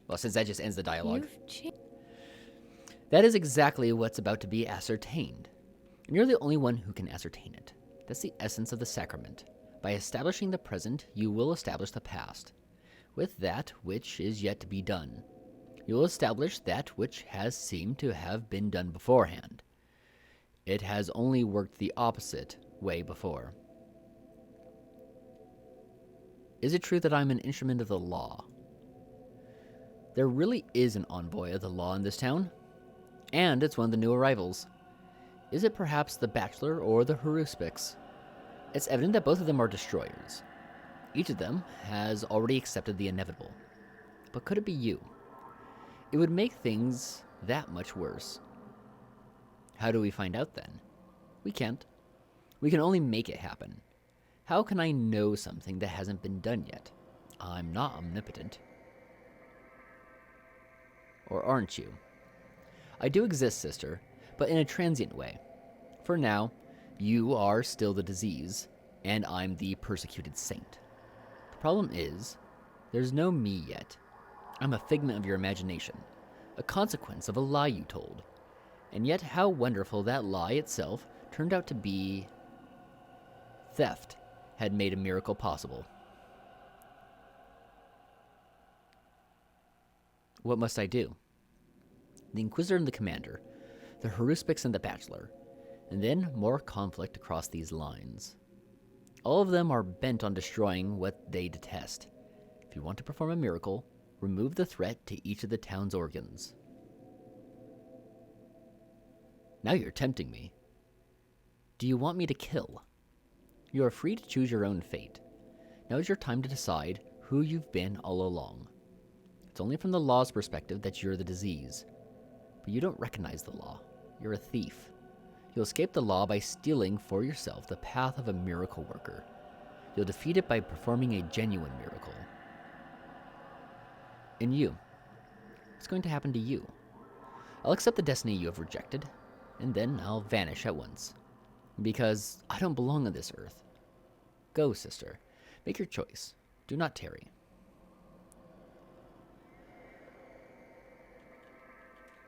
Speaker 1: Well, since that just ends the dialogue. That is exactly what's about to be ascertained. And you're the only one who can ascertain it. That's the essence of the sacrament. By establishing the present, you will establish the past. With that which is yet to be done, you will establish that which has seemed to have been done beforehand. It has only worked the opposite way before. Is it true that I'm an instrument of the law? There really is an envoy of the law in this town, and it's one of the new arrivals. Is it perhaps the Bachelor or the Haruspics? It's evident that both of them are destroyers. Each of them has already accepted the inevitable. But could it be you? It would make things that much worse. How do we find out then? We can't. We can only make it happen. How can I know something that hasn't been done yet? I'm not omnipotent. Or aren't you? I do exist, sister, but in a transient way. For now, you are still the disease, and I'm the persecuted saint. The problem is, there's no me yet. I'm a figment of your imagination, a consequence of a lie you told. And yet how wonderful that lie itself turned out to be. Theft had made a miracle possible. What must I do? The Inquisitor and the Commander, the Haruspics and the Bachelor, and then more conflict across these lines. All of them are bent on destroying what they detest. If you want to perform a miracle, remove the threat to each of the town's organs. Now you're tempting me. Do you want me to kill? You are free to choose your own fate. Now is your time to decide who you've been all along. It's only from the law's perspective that you're the disease. But you don't recognize the law. You're a thief. You'll escape the law by stealing for yourself the path of a miracle worker. You'll defeat it by performing a genuine miracle. And you. What's going to happen to you? I'll accept the destiny you have rejected, and then I'll vanish at once. Because I don't belong on this earth. Go, sister. Make your choice. Do not tarry.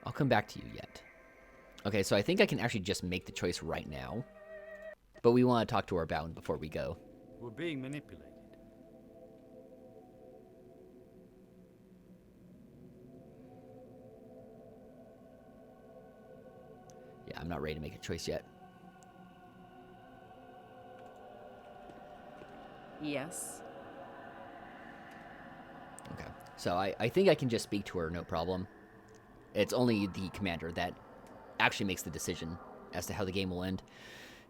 Speaker 1: I'll come back to you yet. Okay, so I think I can actually just make the choice right now. But we want to talk to our bound before we go.
Speaker 3: We're being manipulated.
Speaker 1: Yeah, I'm not ready to make a choice yet.
Speaker 5: Yes.
Speaker 1: Okay, so I think I can just speak to her, no problem. It's only the commander that actually makes the decision as to how the game will end.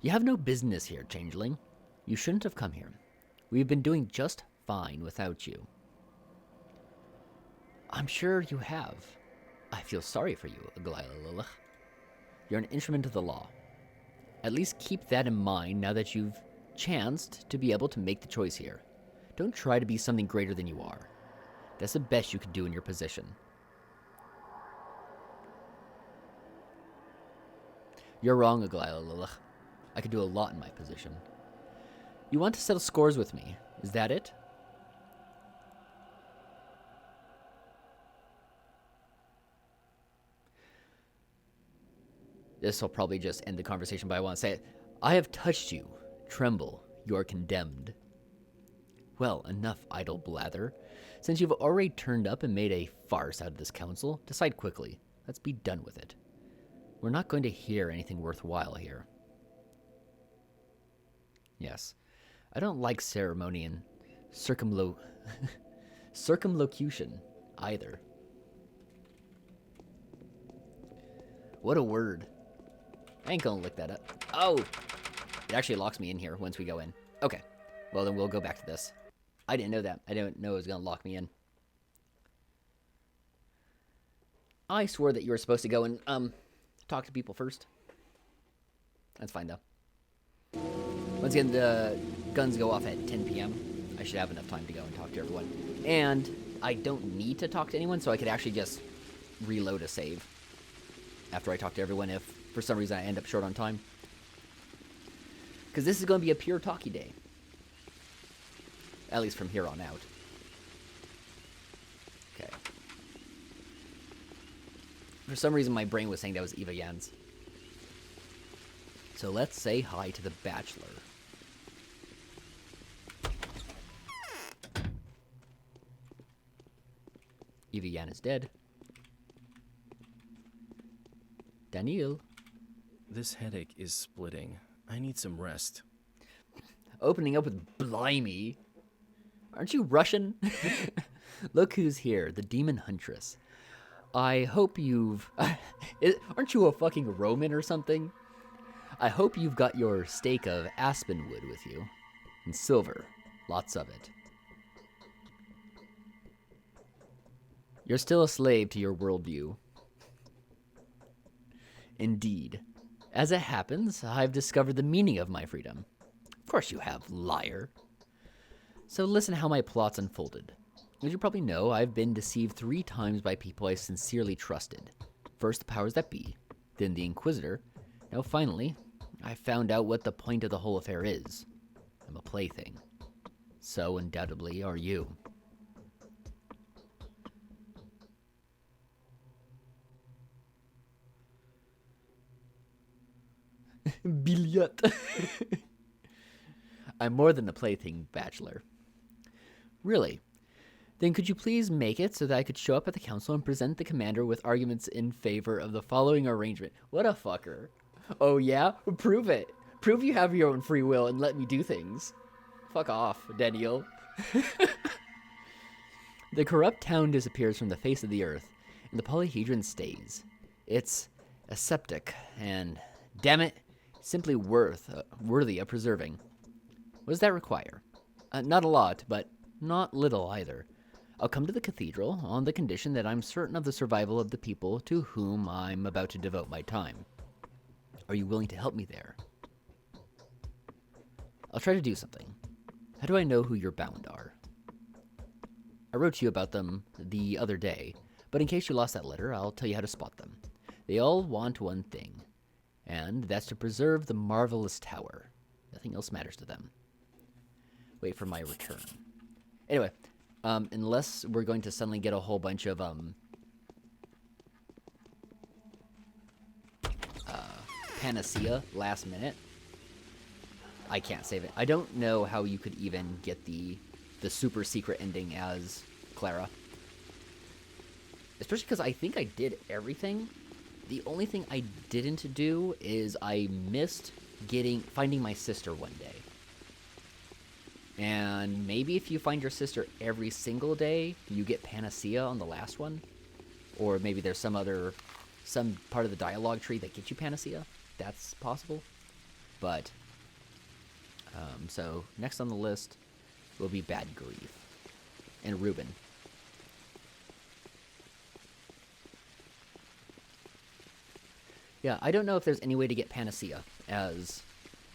Speaker 1: You have no business here, Changeling. You shouldn't have come here. We've been doing just fine without you. I'm sure you have. I feel sorry for you, Aglaia. You're an instrument of the law. At least keep that in mind now that you've chanced to be able to make the choice here. Don't try to be something greater than you are. That's the best you could do in your position. You're wrong, Aglaia. I could do a lot in my position. You want to settle scores with me, is that it? This will probably just end the conversation, but I want to say it. I have touched you. Tremble. You are condemned. Well, enough idle blather. Since you've already turned up and made a farce out of this council, decide quickly. Let's be done with it. We're not going to hear anything worthwhile here. Yes. I don't like ceremony and circumlocution either. What a word. I ain't gonna look that up. Oh! It actually locks me in here once we go in. Okay. Well, then we'll go back to this. I didn't know that. I didn't know it was gonna lock me in. I swore that you were supposed to go and, talk to people first. That's fine, though. Once again, the guns go off at 10 p.m. I should have enough time to go and talk to everyone. And I don't need to talk to anyone, so I could actually just reload a save after I talk to everyone if, for some reason, I end up short on time. Because this is going to be a pure talkie day. At least from here on out. Okay. For some reason, my brain was saying that was Eva Jens. So let's say hi to the Bachelor. Eva Jan is dead. Daniel.
Speaker 2: This headache is splitting. I need some rest.
Speaker 1: Opening up with blimey. Aren't you Russian? Look who's here, the Demon Huntress. I hope you've... Aren't you a fucking Roman or something? I hope you've got your stake of aspen wood with you. And silver. Lots of it. You're still a slave to your worldview. Indeed. As it happens, I've discovered the meaning of my freedom. Of course you have, liar. So listen how my plots unfolded. As you probably know, I've been deceived 3 times by people I sincerely trusted. First the powers that be, then the Inquisitor. Now finally, I found out what the point of the whole affair is. I'm a plaything. So undoubtedly are you. Billiot. I'm more than a plaything, Bachelor. Really? Then could you please make it so that I could show up at the council and present the commander with arguments in favor of the following arrangement? What a fucker. Oh yeah? Prove it. Prove you have your own free will and let me do things. Fuck off, Daniel. The corrupt town disappears from the face of the earth, and the polyhedron stays. It's aseptic and, damn it, simply worthy of preserving. What does that require? Not a lot, but not little either. I'll come to the cathedral on the condition that I'm certain of the survival of the people to whom I'm about to devote my time. Are you willing to help me there? I'll try to do something. How do I know who your bound are? I wrote to you about them the other day, but in case you lost that letter, I'll tell you how to spot them. They all want one thing, and that's to preserve the marvelous tower. Nothing else matters to them. Wait for my return. Anyway, unless we're going to suddenly get a whole bunch of, panacea last minute, I can't save it. I don't know how you could even get the super secret ending as Clara. Especially because I think I did everything. The only thing I didn't do is I missed finding my sister one day. And maybe if you find your sister every single day, you get panacea on the last one. Or maybe there's some part of the dialogue tree that gets you panacea. That's possible. But, so next on the list will be Bad Grief. And Reuben. Yeah, I don't know if there's any way to get panacea as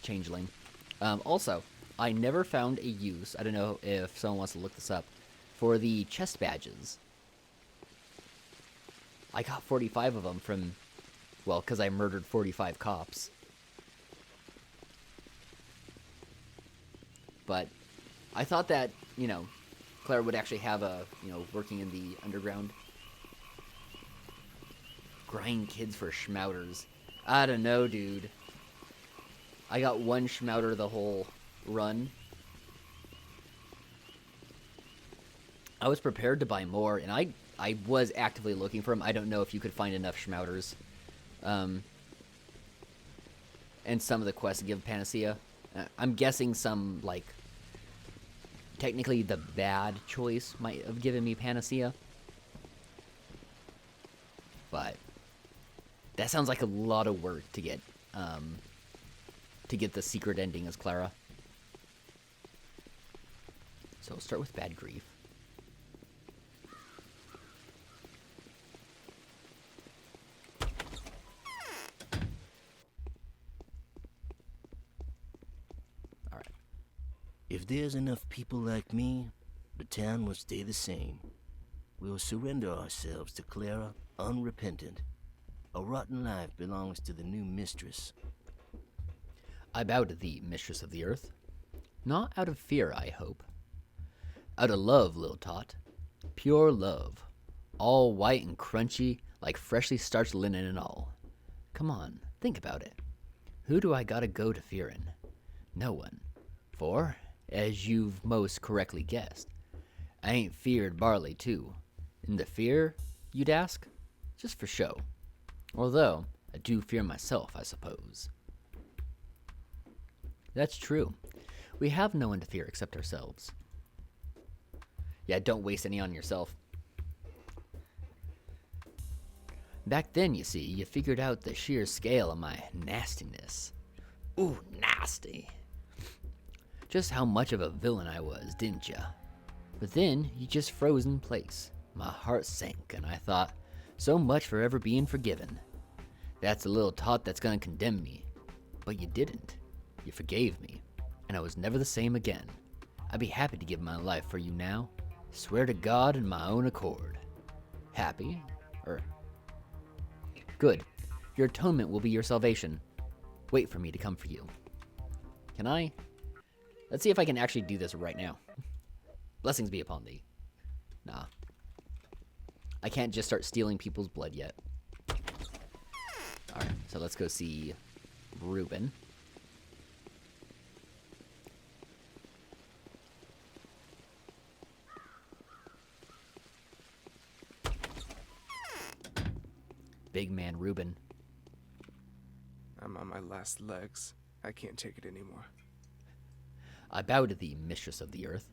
Speaker 1: Changeling. Also, I never found a use, I don't know if someone wants to look this up, for the chest badges. I got 45 of them from, well, because I murdered 45 cops. But I thought that, Claire would actually have working in the underground. Grind kids for schmouters. I don't know, dude. I got 1 schmouter the whole run. I was prepared to buy more, and I was actively looking for them. I don't know if you could find enough schmouters. And some of the quests give panacea. I'm guessing some, technically the bad choice might have given me panacea. But That sounds like a lot of work to get the secret ending as Clara. So we'll start with bad grief. Alright.
Speaker 8: If there's enough people like me, the town will stay the same. We will surrender ourselves to Clara, unrepentant. A rotten life belongs to the new mistress.
Speaker 1: I bow to thee, mistress of the earth. Not out of fear, I hope. Out of love, little tot. Pure love. All white and crunchy, like freshly starched linen and all. Come on, think about it. Who do I gotta go to fearin'? No one. For, as you've most correctly guessed, I ain't feared barley, too. And the fear, you'd ask? Just for show. Although, I do fear myself, I suppose. That's true. We have no one to fear except ourselves. Yeah, don't waste any on yourself. Back then, you see, you figured out the sheer scale of my nastiness. Ooh, nasty. Just how much of a villain I was, didn't ya? But then, you just froze in place. My heart sank, and I thought, so much for ever being forgiven. That's a little tot that's gonna condemn me. But you didn't. You forgave me, and I was never the same again. I'd be happy to give my life for you now. Swear to God in my own accord. Happy? Good. Your atonement will be your salvation. Wait for me to come for you. Can I? Let's see if I can actually do this right now. Blessings be upon thee. Nah. I can't just start stealing people's blood yet. Alright, so let's go see Reuben. Big man Reuben.
Speaker 9: I'm on my last legs. I can't take it anymore.
Speaker 1: I bow to thee, mistress of the earth.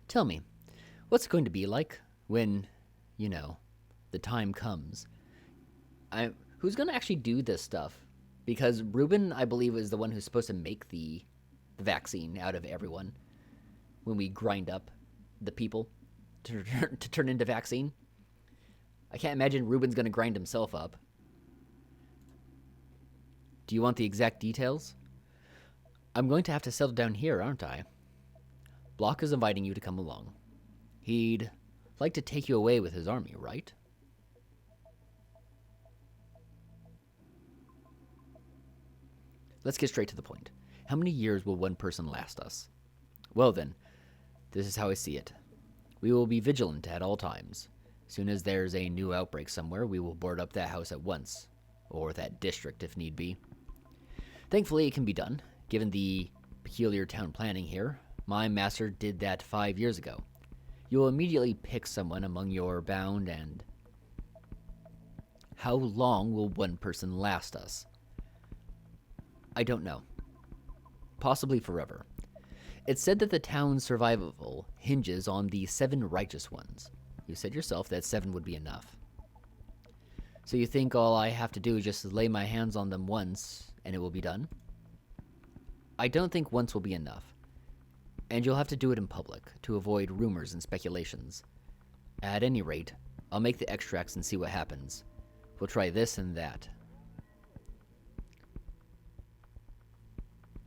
Speaker 1: Tell me, what's it going to be like when, you know, the time comes? Who's going to actually do this stuff? Because Reuben, I believe, is the one who's supposed to make the vaccine out of everyone when we grind up the people to turn into vaccine. I can't imagine Reuben's going to grind himself up. Do you want the exact details? I'm going to have to settle down here, aren't I? Block is inviting you to come along. He'd like to take you away with his army, right? Let's get straight to the point. How many years will one person last us? Well then, this is how I see it. We will be vigilant at all times. Soon as there's a new outbreak somewhere, we will board up that house at once. Or that district, if need be. Thankfully, it can be done, given the peculiar town planning here. My master did that 5 years ago. You will immediately pick someone among your bound and... How long will one person last us? I don't know. Possibly forever. It's said that the town's survival hinges on the 7 righteous ones. You said yourself that 7 would be enough. So you think all I have to do is just lay my hands on them once, and it will be done? I don't think once will be enough. And you'll have to do it in public, to avoid rumors and speculations. At any rate, I'll make the extracts and see what happens. We'll try this and that.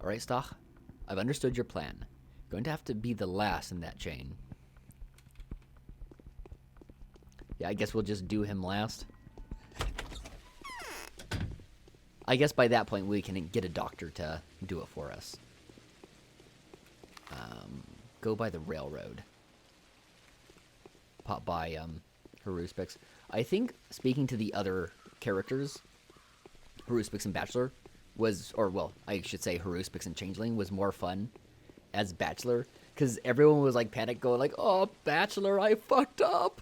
Speaker 1: Alright, Stach. I've understood your plan. You're going to have to be the last in that chain. Yeah, I guess we'll just do him last. I guess by that point we can get a doctor to do it for us. Go by the railroad. Pop by Haruspix. I think speaking to the other characters, Haruspix and Bachelor was, or well, I should say Haruspix and Changling was more fun as Bachelor, because everyone was like panic going like, oh, Bachelor, I fucked up.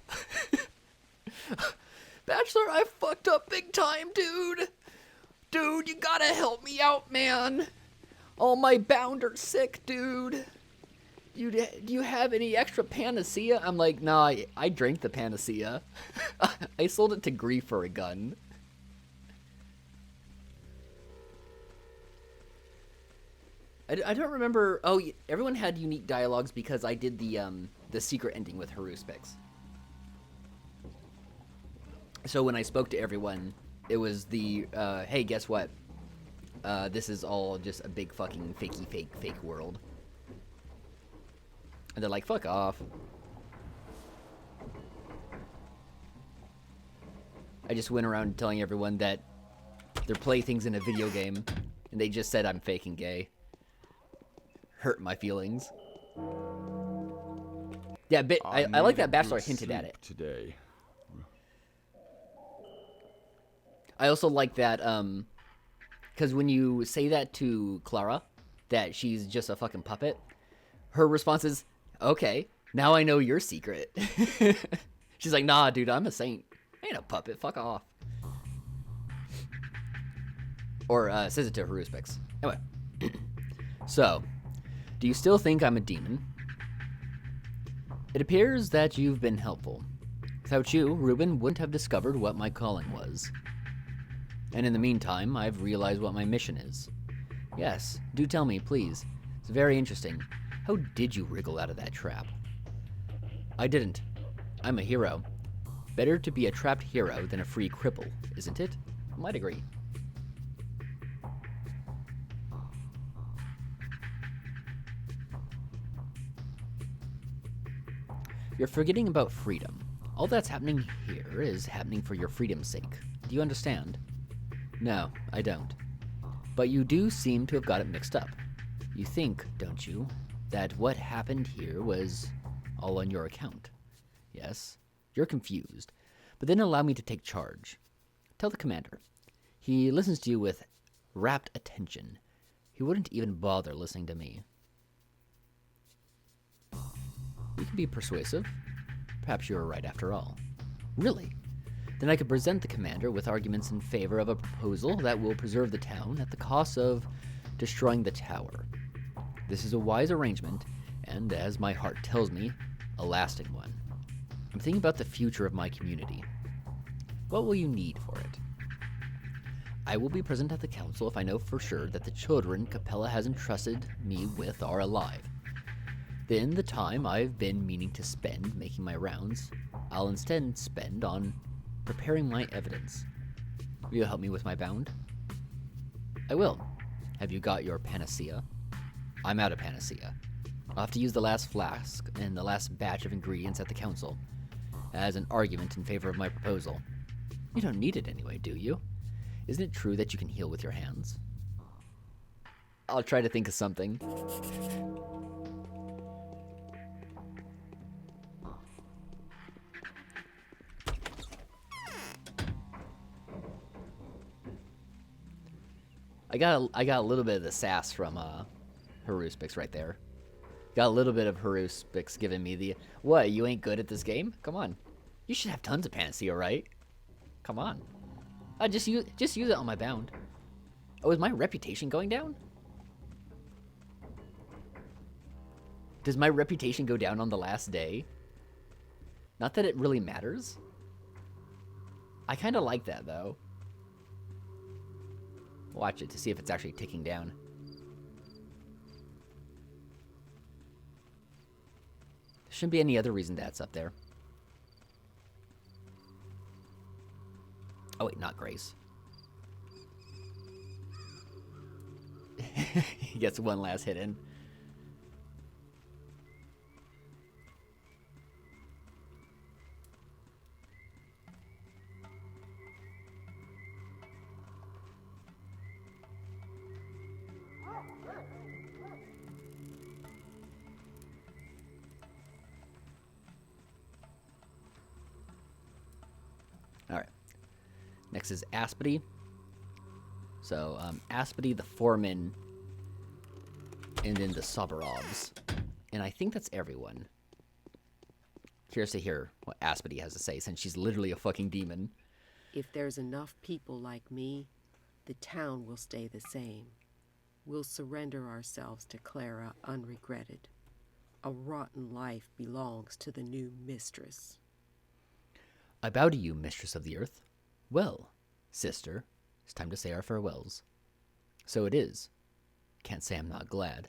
Speaker 1: Bachelor, I fucked up big time, dude. Dude, you gotta help me out, man. All my bound are sick, dude. Do you have any extra panacea? I'm like, nah, I drank the panacea. I sold it to Grief for a gun. I don't remember. Oh, everyone had unique dialogues because I did the secret ending with Haruspix. So when I spoke to everyone, it was the hey, guess what? This is all just a big fucking fake world. And they're like, fuck off. I just went around telling everyone that they're playthings in a video game, and they just said I'm fake and gay. Hurt my feelings. Yeah, I like that Bachelor hinted at it.
Speaker 3: Today.
Speaker 1: I also like that, because when you say that to Clara, that she's just a fucking puppet, her response is, okay, now I know your secret. She's like, nah, dude, I'm a saint. I ain't a puppet, fuck off. Or says it to Haruspix. Anyway. So, do you still think I'm a demon? It appears that you've been helpful. Without you, Reuben wouldn't have discovered what my calling was. And in the meantime, I've realized what my mission is. Yes, do tell me, please. It's very interesting. How did you wriggle out of that trap? I didn't. I'm a hero. Better to be a trapped hero than a free cripple, isn't it? I might agree. You're forgetting about freedom. All that's happening here is happening for your freedom's sake. Do you understand? No, I don't. But you do seem to have got it mixed up. You think, don't you, that what happened here was all on your account? Yes, you're confused. But then allow me to take charge. Tell the commander. He listens to you with rapt attention. He wouldn't even bother listening to me. You can be persuasive. Perhaps you were right after all. Really? Then I could present the commander with arguments in favor of a proposal that will preserve the town at the cost of destroying the tower. This is a wise arrangement, and as my heart tells me, a lasting one. I'm thinking about the future of my community. What will you need for it? I will be present at the council if I know for sure that the children Capella has entrusted me with are alive. Then the time I've been meaning to spend making my rounds, I'll instead spend on preparing my evidence. Will you help me with my bound? I will. Have you got your panacea? I'm out of panacea. I'll have to use the last flask and the last batch of ingredients at the council as an argument in favor of my proposal. You don't need it anyway, do you? Isn't it true that you can heal with your hands? I'll try to think of something. I got a little bit of the sass from Haruspix right there. Got a little bit of Haruspix giving me the, what, you ain't good at this game? Come on. You should have tons of panacea, right? Come on. Just use it on my bound. Oh, is my reputation going down? Does my reputation go down on the last day? Not that it really matters. I kind of like that, though. Watch it to see if it's actually ticking down. There shouldn't be any other reason that's up there. Oh wait, not Grace. He gets one last hit in. Alright. Next is Aspity. So, Aspity, the Foreman, and then the Soberovs. And I think that's everyone. Curious to hear what Aspity has to say, since she's literally a fucking demon.
Speaker 5: If there's enough people like me, the town will stay the same. We'll surrender ourselves to Clara unregretted. A rotten life belongs to the new mistress.
Speaker 1: I bow to you, mistress of the earth. Well, sister, it's time to say our farewells. So it is. can't say I'm not glad.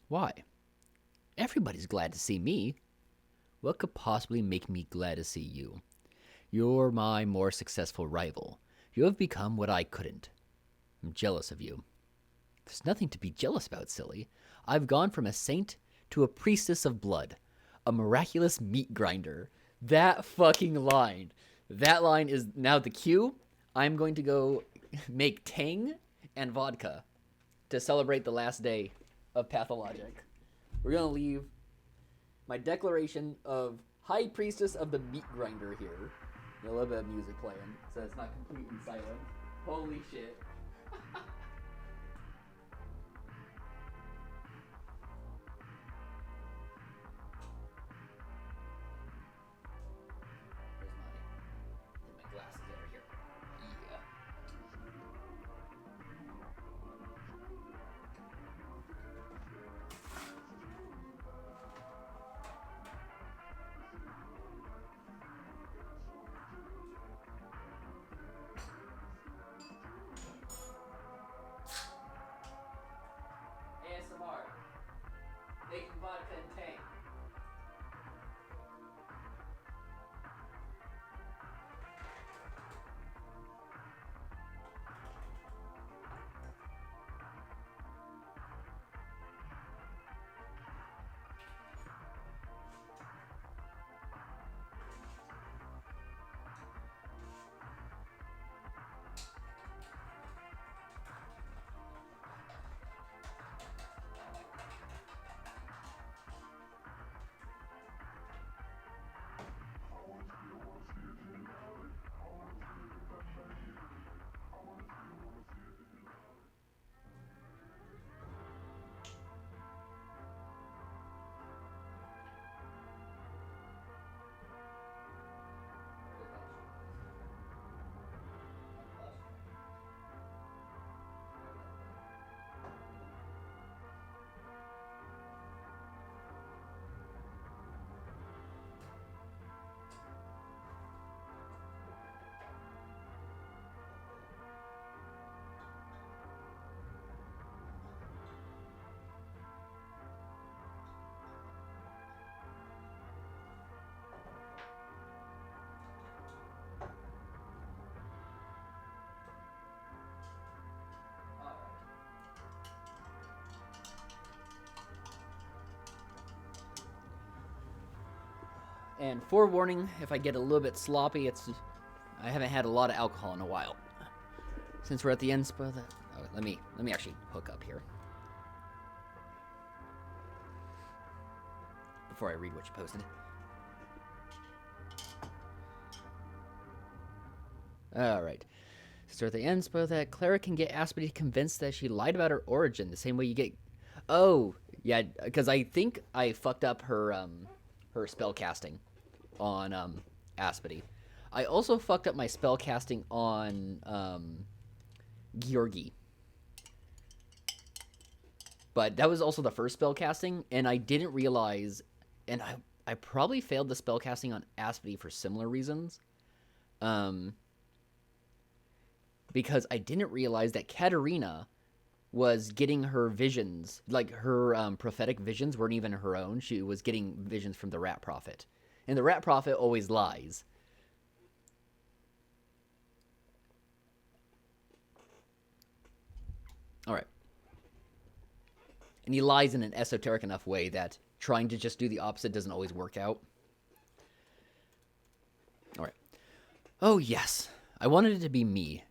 Speaker 1: Why? Everybody's glad to see me. What could possibly make me glad to see you? You're my more successful rival. You have become what I couldn't. I'm jealous of you. There's nothing to be jealous about, silly. I've gone from a saint to a priestess of blood. A miraculous meat grinder. That fucking line. That line is now the cue. I'm going to go make Tang and vodka to celebrate the last day of Pathologic. We're going to leave my declaration of High Priestess of the Meat Grinder here. A little bit of music playing, so it's not completely silent. Holy shit. Where's my glasses over here? Yeah. ASMR. Making vodka and Tang. And forewarning, if I get a little bit sloppy, I haven't had a lot of alcohol in a while. Since we're at the end, let me actually hook up here before I read what you posted. All right. So at the end, spoil that Clara can get Aspity convinced that she lied about her origin, the same way you get. Oh, yeah, because I think I fucked up her spell casting on Aspity. I also fucked up my spell casting on Georgi. But that was also the first spell casting, and I didn't realize, and I probably failed the spell casting on Aspity for similar reasons. Because I didn't realize that Katerina was getting her visions, like her prophetic visions weren't even her own. She was getting visions from the Rat Prophet. And the Rat Prophet always lies. All right. And he lies in an esoteric enough way that trying to just do the opposite doesn't always work out. All right. Oh, yes. I wanted it to be me.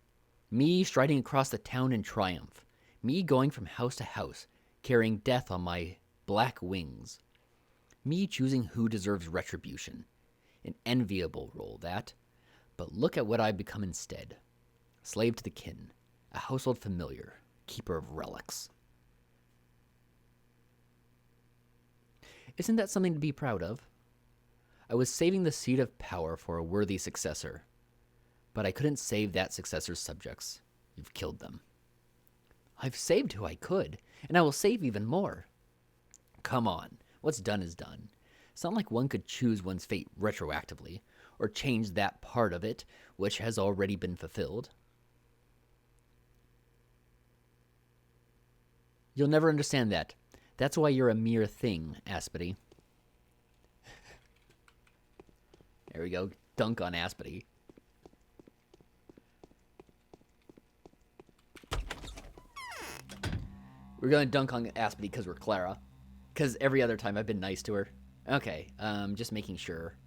Speaker 1: Me striding across the town in triumph. Me going from house to house, carrying death on my black wings. Me choosing who deserves retribution. An enviable role, that. But look at what I've become instead. Slave to the kin. A household familiar. Keeper of relics. Isn't that something to be proud of? I was saving the seat of power for a worthy successor. But I couldn't save that successor's subjects. You've killed them. I've saved who I could, and I will save even more. Come on, what's done is done. It's not like one could choose one's fate retroactively, or change that part of it which has already been fulfilled. You'll never understand that. That's why you're a mere thing, Aspity. There we go. Dunk on Aspity. We're going to dunk on Aspity because we're Clara. Because every other time I've been nice to her. Okay, just making sure.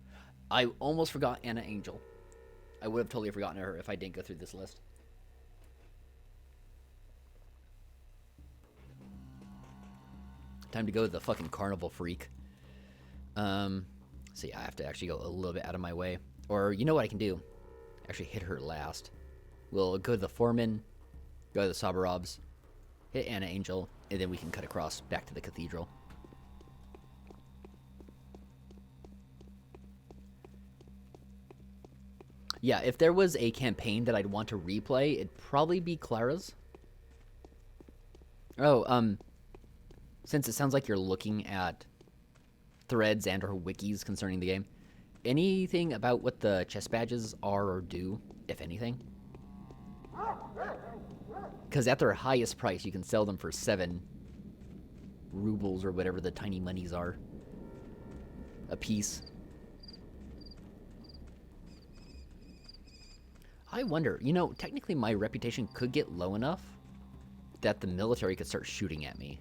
Speaker 1: I almost forgot Anna Angel. I would have totally forgotten her if I didn't go through this list. Time to go to the fucking carnival freak. So yeah, I have to actually go a little bit out of my way. Or, you know what I can do? Actually hit her last. We'll go to the Foreman, go to the Soborobs, hit Anna Angel, and then we can cut across back to the cathedral. Yeah, if there was a campaign that I'd want to replay, it'd probably be Clara's. Oh, since it sounds like you're looking at threads and or wikis concerning the game, anything about what the chest badges are or do, if anything? Because at their highest price, you can sell them for 7 rubles or whatever the tiny monies are a piece. I wonder, you know, technically my reputation could get low enough that the military could start shooting at me.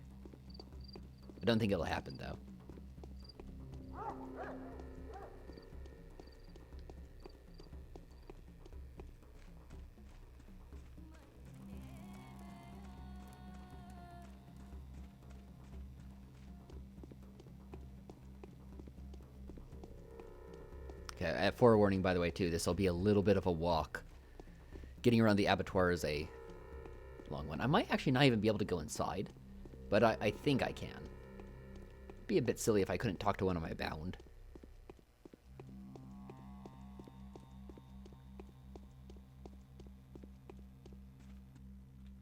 Speaker 1: I don't think it'll happen, though. Okay, at forewarning, by the way, too, this will be a little bit of a walk. Getting around the abattoir is a long one. I might actually not even be able to go inside, but I think I can. Be a bit silly if I couldn't talk to one on my bound.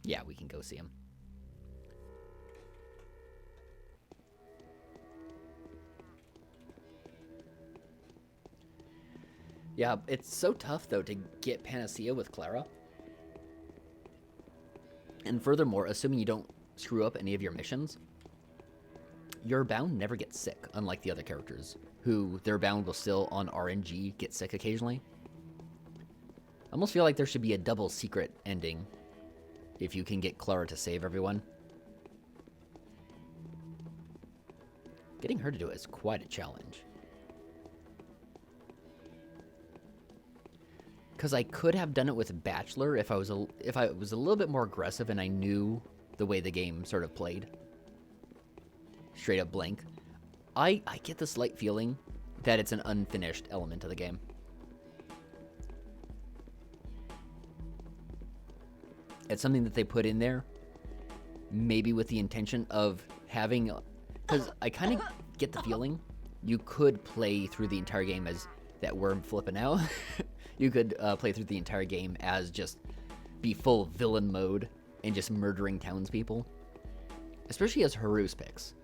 Speaker 1: Yeah, we can go see him. Yeah, it's so tough, though, to get Panacea with Clara. And furthermore, assuming you don't screw up any of your missions, your bound never gets sick, unlike the other characters, who their bound will still, on RNG, get sick occasionally. I almost feel like there should be a double secret ending if you can get Clara to save everyone. Getting her to do it is quite a challenge. Because I could have done it with Bachelor if I was a little bit more aggressive and I knew the way the game sort of played. Straight up blank. I get the slight feeling that it's an unfinished element of the game. It's something that they put in there, maybe with the intention of having... Because I kind of get the feeling you could play through the entire game as that worm flipping out. You could play through the entire game as just be full villain mode and just murdering townspeople. Especially as Harus picks.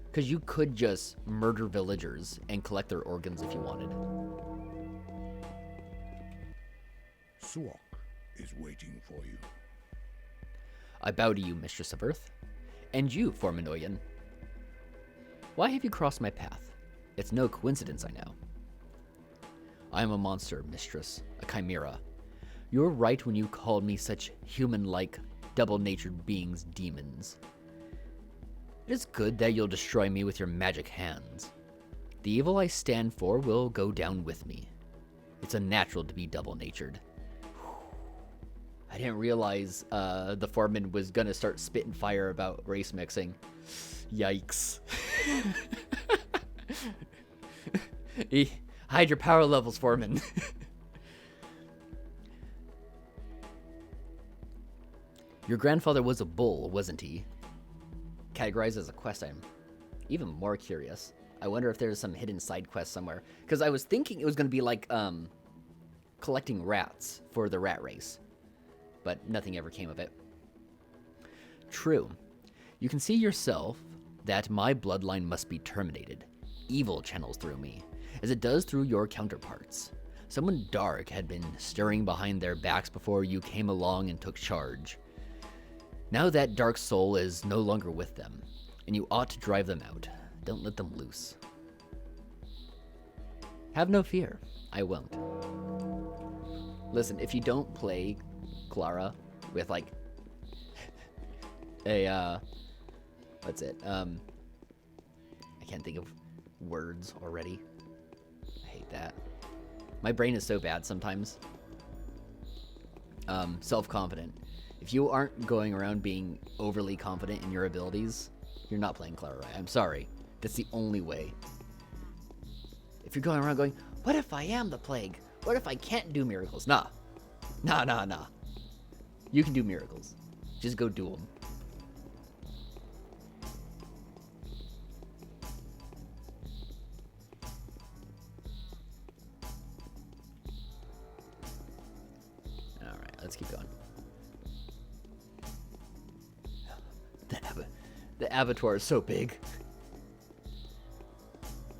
Speaker 1: Because you could just murder villagers and collect their organs if you wanted.
Speaker 4: Swak is waiting for you.
Speaker 1: I bow to you, Mistress of Earth. And you, Formanoyan. Why have you crossed my path? It's no coincidence, I know. I am a monster, Mistress, a chimera. You were right when you called me such human-like, double-natured beings demons. It is good that you'll destroy me with your magic hands. The evil I stand for will go down with me. It's unnatural to be double-natured. I didn't realize the foreman was gonna start spitting fire about race mixing. Yikes. Hide your power levels, Foreman. Your grandfather was a bull, wasn't he? Categorized as a quest item. Even more curious. I wonder if there's some hidden side quest somewhere. Because I was thinking it was going to be like collecting rats for the rat race. But nothing ever came of it. True. You can see yourself that my bloodline must be terminated. Evil channels through me, as it does through your counterparts. Someone dark had been stirring behind their backs before you came along and took charge. Now that dark soul is no longer with them, and you ought to drive them out. Don't let them loose. Have no fear. I won't. Listen, if you don't play Clara with, like, a, what's it? I can't think of words already. I hate that. My brain is so bad sometimes. Self-confident. If you aren't going around being overly confident in your abilities, you're not playing Clara right. I'm sorry. That's the only way. If you're going around going, what if I am the plague? What if I can't do miracles? Nah. Nah. You can do miracles. Just go do them. Alright, let's keep going. The abattoir is so big.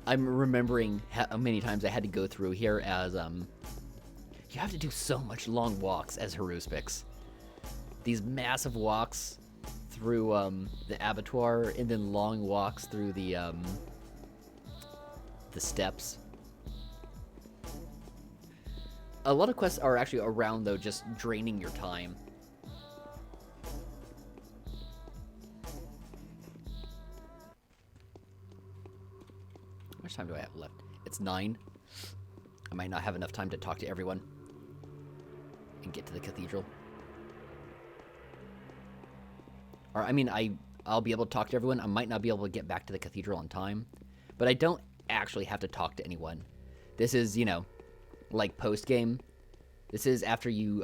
Speaker 1: I'm remembering how many times I had to go through here as, you have to do so much long walks as Haruspix. These massive walks through, the abattoir, and then long walks through the steps. A lot of quests are actually around, though, just draining your time. How much time do I have left? It's 9. I might not have enough time to talk to everyone and get to the cathedral. Or, I mean, I'll be able to talk to everyone. I might not be able to get back to the cathedral on time. But I don't actually have to talk to anyone. This is, you know, like post-game. This is after you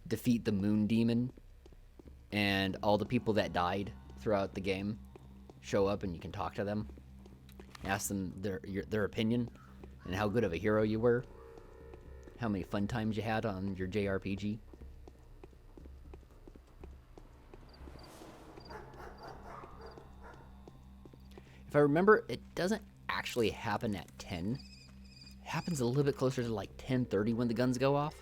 Speaker 1: defeat the moon demon. And all the people that died throughout the game show up and you can talk to them. Ask them their opinion and how good of a hero you were. How many fun times you had on your JRPG. If I remember, it doesn't actually happen at 10. It happens a little bit closer to like 10:30 when the guns go off.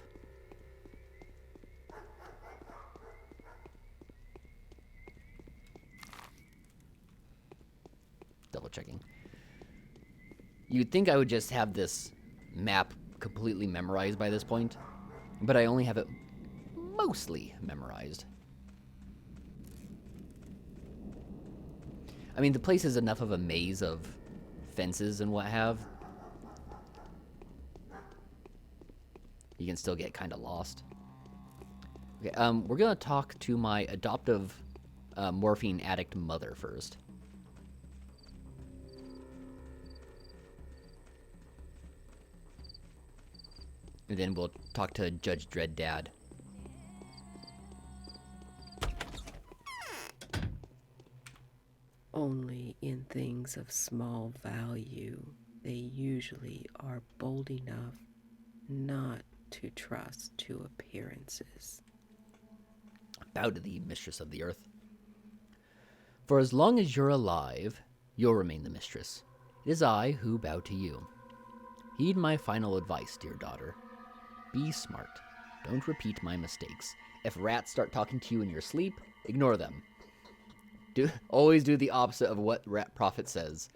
Speaker 1: Double checking. You'd think I would just have this map completely memorized by this point, but I only have it mostly memorized. I mean, the place is enough of a maze of fences and what have. You can still get kind of lost. Okay, we're gonna talk to my adoptive morphine addict mother first. And then we'll talk to Judge Dredd Dad.
Speaker 5: Only in things of small value, they usually are bold enough not to trust to appearances.
Speaker 1: Bow to thee, mistress of the earth. For as long as you're alive, you'll remain the mistress. It is I who bow to you. Heed my final advice, dear daughter. Be smart. Don't repeat my mistakes. If rats start talking to you in your sleep, ignore them. Always do the opposite of what Rat Prophet says.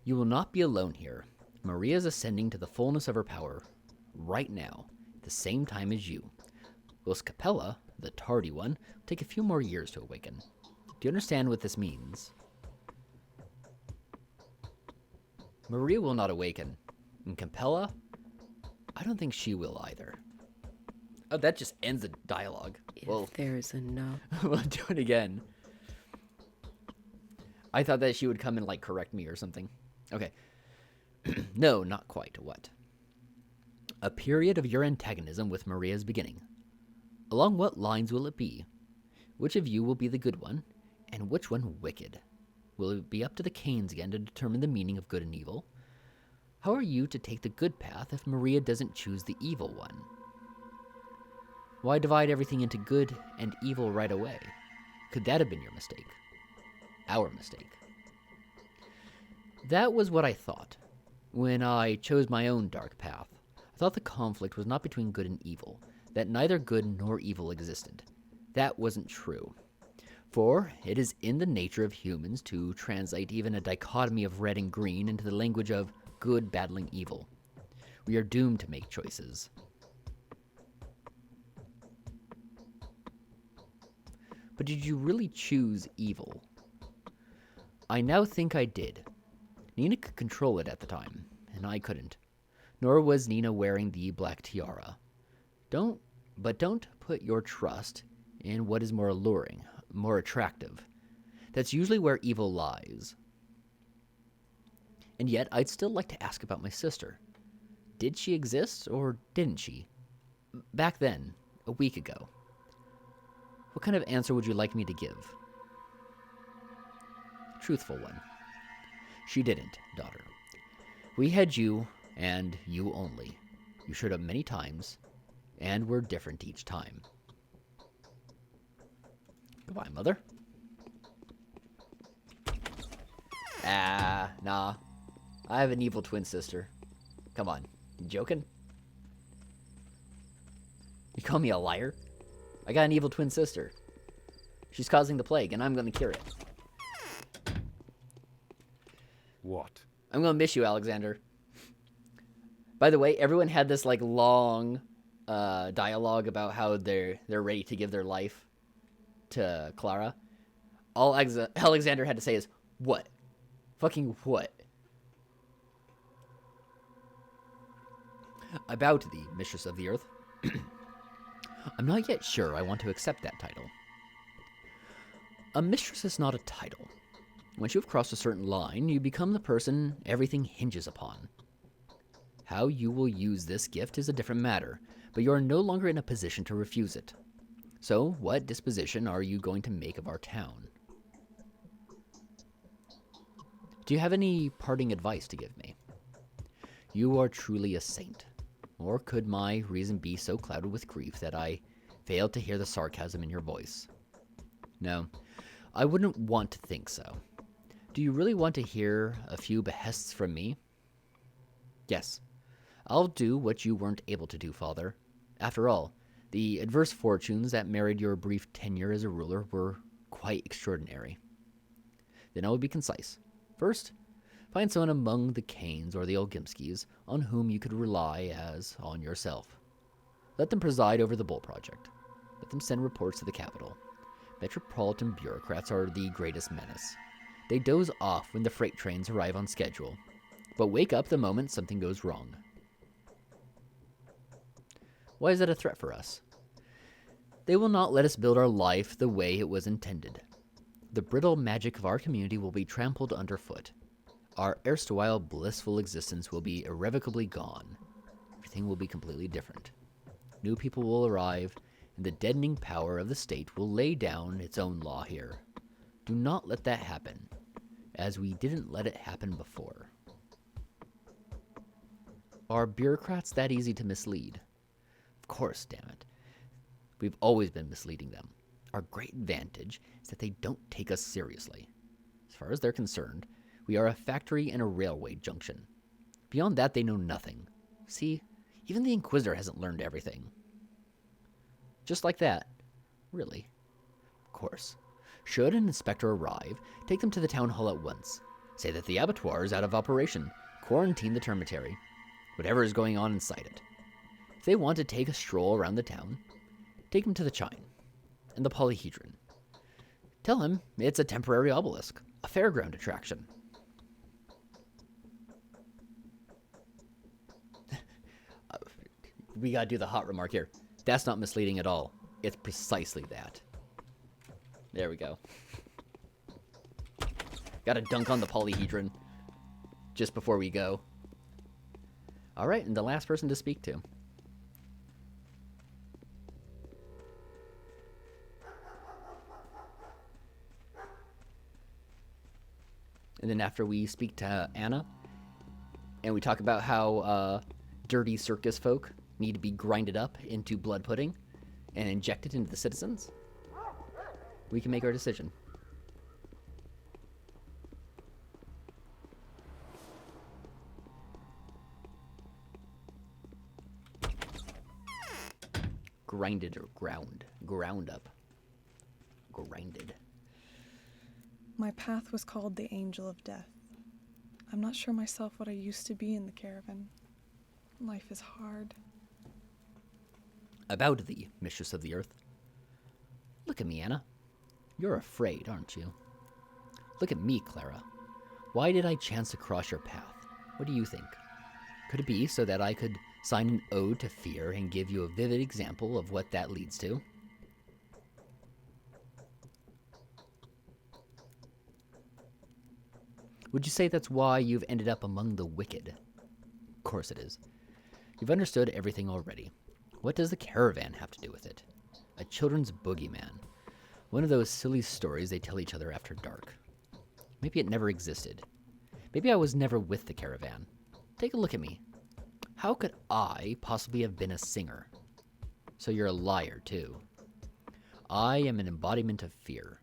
Speaker 1: You will not be alone here. Maria is ascending to the fullness of her power right now, at the same time as you. Whilst Capella, the tardy one, will take a few more years to awaken. Do you understand what this means? Maria will not awaken. And Capella? I don't think she will either. Oh, that just ends the dialogue.
Speaker 5: If there's enough.
Speaker 1: We'll do it again. I thought that she would come and, like, correct me or something. Okay. No, not quite. What? A period of your antagonism with Maria's beginning. Along what lines will it be? Which of you will be the good one, and which one wicked? Will it be up to the Canes again to determine the meaning of good and evil? How are you to take the good path if Maria doesn't choose the evil one? Why divide everything into good and evil right away? Could that have been your mistake? Our mistake. That was what I thought. When I chose my own dark path, I thought the conflict was not between good and evil, that neither good nor evil existed. that wasn't true. For it is in the nature of humans to translate even a dichotomy of red and green into the language of good battling evil. We are doomed to make choices. But did you really choose evil? I now think I did. Nina could control it at the time, and I couldn't. Nor was Nina wearing the black tiara. Don't put your trust in what is more alluring, more attractive. That's usually where evil lies. And yet, I'd still like to ask about my sister. Did she exist, or didn't she? Back then, a week ago. What kind of answer would you like me to give? Truthful one. She didn't, daughter. We had you, and you only. You showed up many times, and were different each time. Goodbye, Mother. Nah. I have an evil twin sister. Come on. You joking? You call me a liar? I got an evil twin sister. She's causing the plague, and I'm gonna cure it.
Speaker 3: What?
Speaker 1: I'm gonna miss you, Alexander. By the way, everyone had this like long dialogue about how they're ready to give their life to Clara. All Alexander had to say is, what? Fucking what? I bow to thee, Mistress of the Earth. I'm not yet sure I want to accept that title. A mistress is not a title. Once you have crossed a certain line, you become the person everything hinges upon. How you will use this gift is a different matter, but you are no longer in a position to refuse it. So, what disposition are you going to make of our town? Do you have any parting advice to give me? You are truly a saint. Or could my reason be so clouded with grief that I failed to hear the sarcasm in your voice? No, I wouldn't want to think so. Do you really want to hear a few behests from me? Yes. I'll do what you weren't able to do, Father. After all, the adverse fortunes that married your brief tenure as a ruler were quite extraordinary. Then I will be concise. First, find someone among the Kanes or the Olgimskis on whom you could rely as on yourself. Let them preside over the Bull Project. Let them send reports to the capital. Metropolitan bureaucrats are the greatest menace. They doze off when the freight trains arrive on schedule, but wake up the moment something goes wrong. Why is that a threat for us? They will not let us build our life the way it was intended. The brittle magic of our community will be trampled underfoot. Our erstwhile blissful existence will be irrevocably gone. Everything will be completely different. New people will arrive, and the deadening power of the state will lay down its own law here. Do not let that happen, as we didn't let it happen before. Are bureaucrats that easy to mislead? Of course, damn it. We've always been misleading them. Our great advantage is that they don't take us seriously. As far as they're concerned, we are a factory and a railway junction. Beyond that, they know nothing. See, even the Inquisitor hasn't learned everything. Just like that. Really. Of course. Should an inspector arrive, take them to the town hall at once. Say that the abattoir is out of operation. Quarantine the termitary. Whatever is going on inside it. If they want to take a stroll around the town, take them to the Chine and the Polyhedron. Tell him it's a temporary obelisk, a fairground attraction. We gotta do the hot remark here. That's not misleading at all. It's precisely that. There we go. Gotta dunk on the Polyhedron just before we go. Alright, and the last person to speak to. And then after we speak to Anna, and we talk about how dirty circus folk need to be grinded up into blood pudding and injected into the citizens, we can make our decision. Grinded or ground up. grinded.
Speaker 6: My path was called the Angel of Death. I'm not sure myself what I used to be in the caravan. Life is hard.
Speaker 1: About thee, mistress of the earth. Look at me, Anna. You're afraid, aren't you? Look at me, Clara. Why did I chance to cross your path? What do you think? Could it be so that I could sign an ode to fear and give you a vivid example of what that leads to? Would you say that's why you've ended up among the wicked? Of course it is. You've understood everything already. What does the caravan have to do with it? A children's boogeyman. One of those silly stories they tell each other after dark. Maybe it never existed. Maybe I was never with the caravan. Take a look at me. How could I possibly have been a singer? So you're a liar, too. I am an embodiment of fear.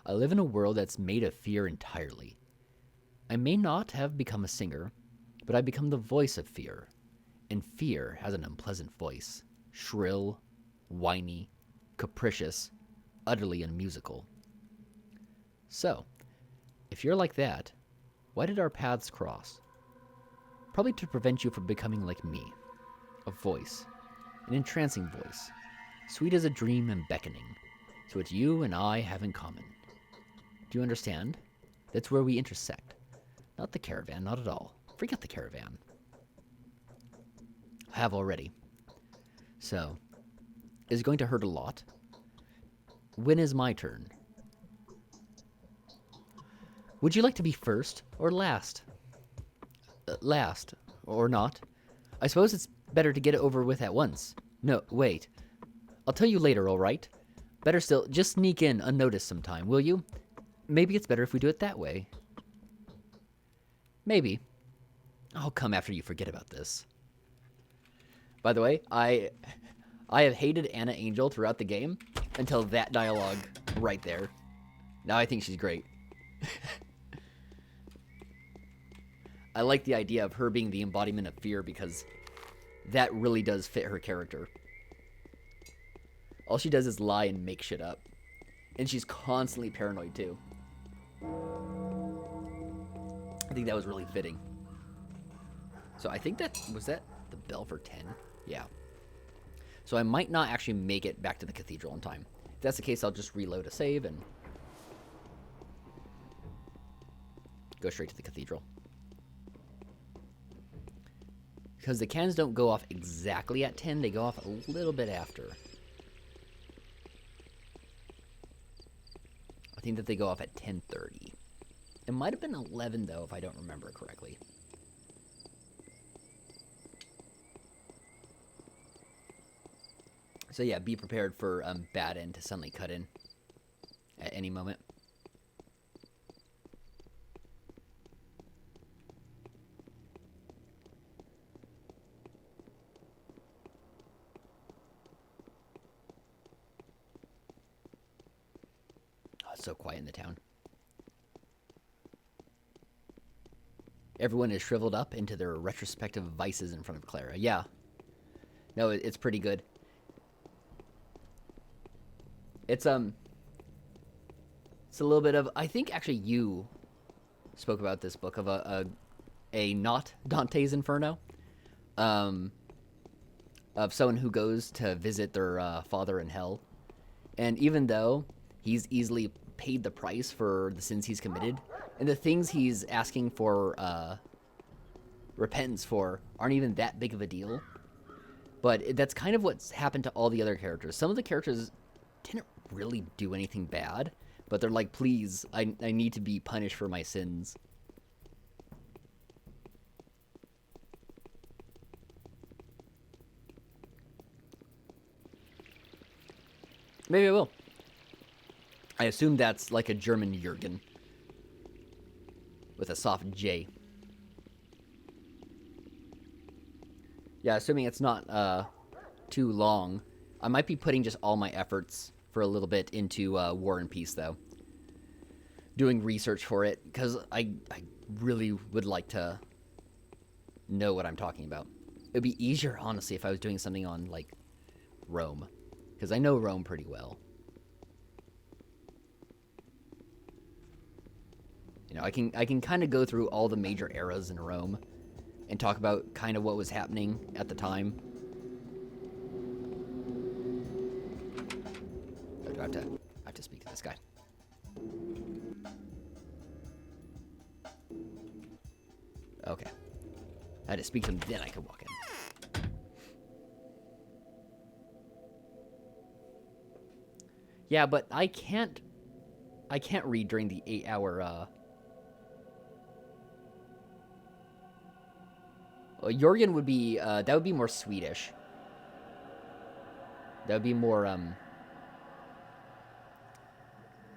Speaker 1: I live in a world that's made of fear entirely. I may not have become a singer, but I've become the voice of fear. And fear has an unpleasant voice. Shrill, whiny, capricious, utterly unmusical. So, if you're like that, why did our paths cross? Probably to prevent you from becoming like me. A voice. An entrancing voice. Sweet as a dream and beckoning. It's what you and I have in common. Do you understand? That's where we intersect. Not the caravan, not at all. Forget the caravan. I have already. So, is it going to hurt a lot? When is my turn? Would you like to be first or last? Last, or not. I suppose it's better to get it over with at once. No, wait. I'll tell you later, all right? Better still, just sneak in unnoticed sometime, will you? Maybe it's better if we do it that way. Maybe. I'll come after you forget about this. By the way, I have hated Anna Angel throughout the game until that dialogue right there. Now I think she's great. I like the idea of her being the embodiment of fear because that really does fit her character. All she does is lie and make shit up. And she's constantly paranoid too. I think that was really fitting. So I think was that the bell for 10? Yeah. So I might not actually make it back to the cathedral in time. If that's the case, I'll just reload a save and go straight to the cathedral. Because the cannons don't go off exactly at 10, they go off a little bit after. I think that they go off at 10:30. It might have been 11, though, if I don't remember correctly. So yeah, be prepared for bad end to suddenly cut in at any moment. Oh, it's so quiet in the town. Everyone is shriveled up into their retrospective vices in front of Clara. Yeah. No, it's pretty good. It's a little bit of, I think actually you spoke about this book of a not Dante's Inferno, of someone who goes to visit their father in hell, and even though he's easily paid the price for the sins he's committed, and the things he's asking for repentance for aren't even that big of a deal, but that's kind of what's happened to all the other characters. Some of the characters didn't really do anything bad, but they're like, please, I need to be punished for my sins. Maybe I will. I assume that's like a German Jürgen with a soft J. Yeah, assuming it's not too long. I might be putting just all my efforts for a little bit into War and Peace, though. Doing research for it, because I really would like to know what I'm talking about. It would be easier, honestly, if I was doing something on, like, Rome. Because I know Rome pretty well. You know, I can kind of go through all the major eras in Rome and talk about kind of what was happening at the time. Oh, do I have to speak to this guy? Okay. I had to speak to him, then I could walk in. Yeah, but I can't read during the 8-hour, Jorgen would be, that would be more Swedish. That would be more,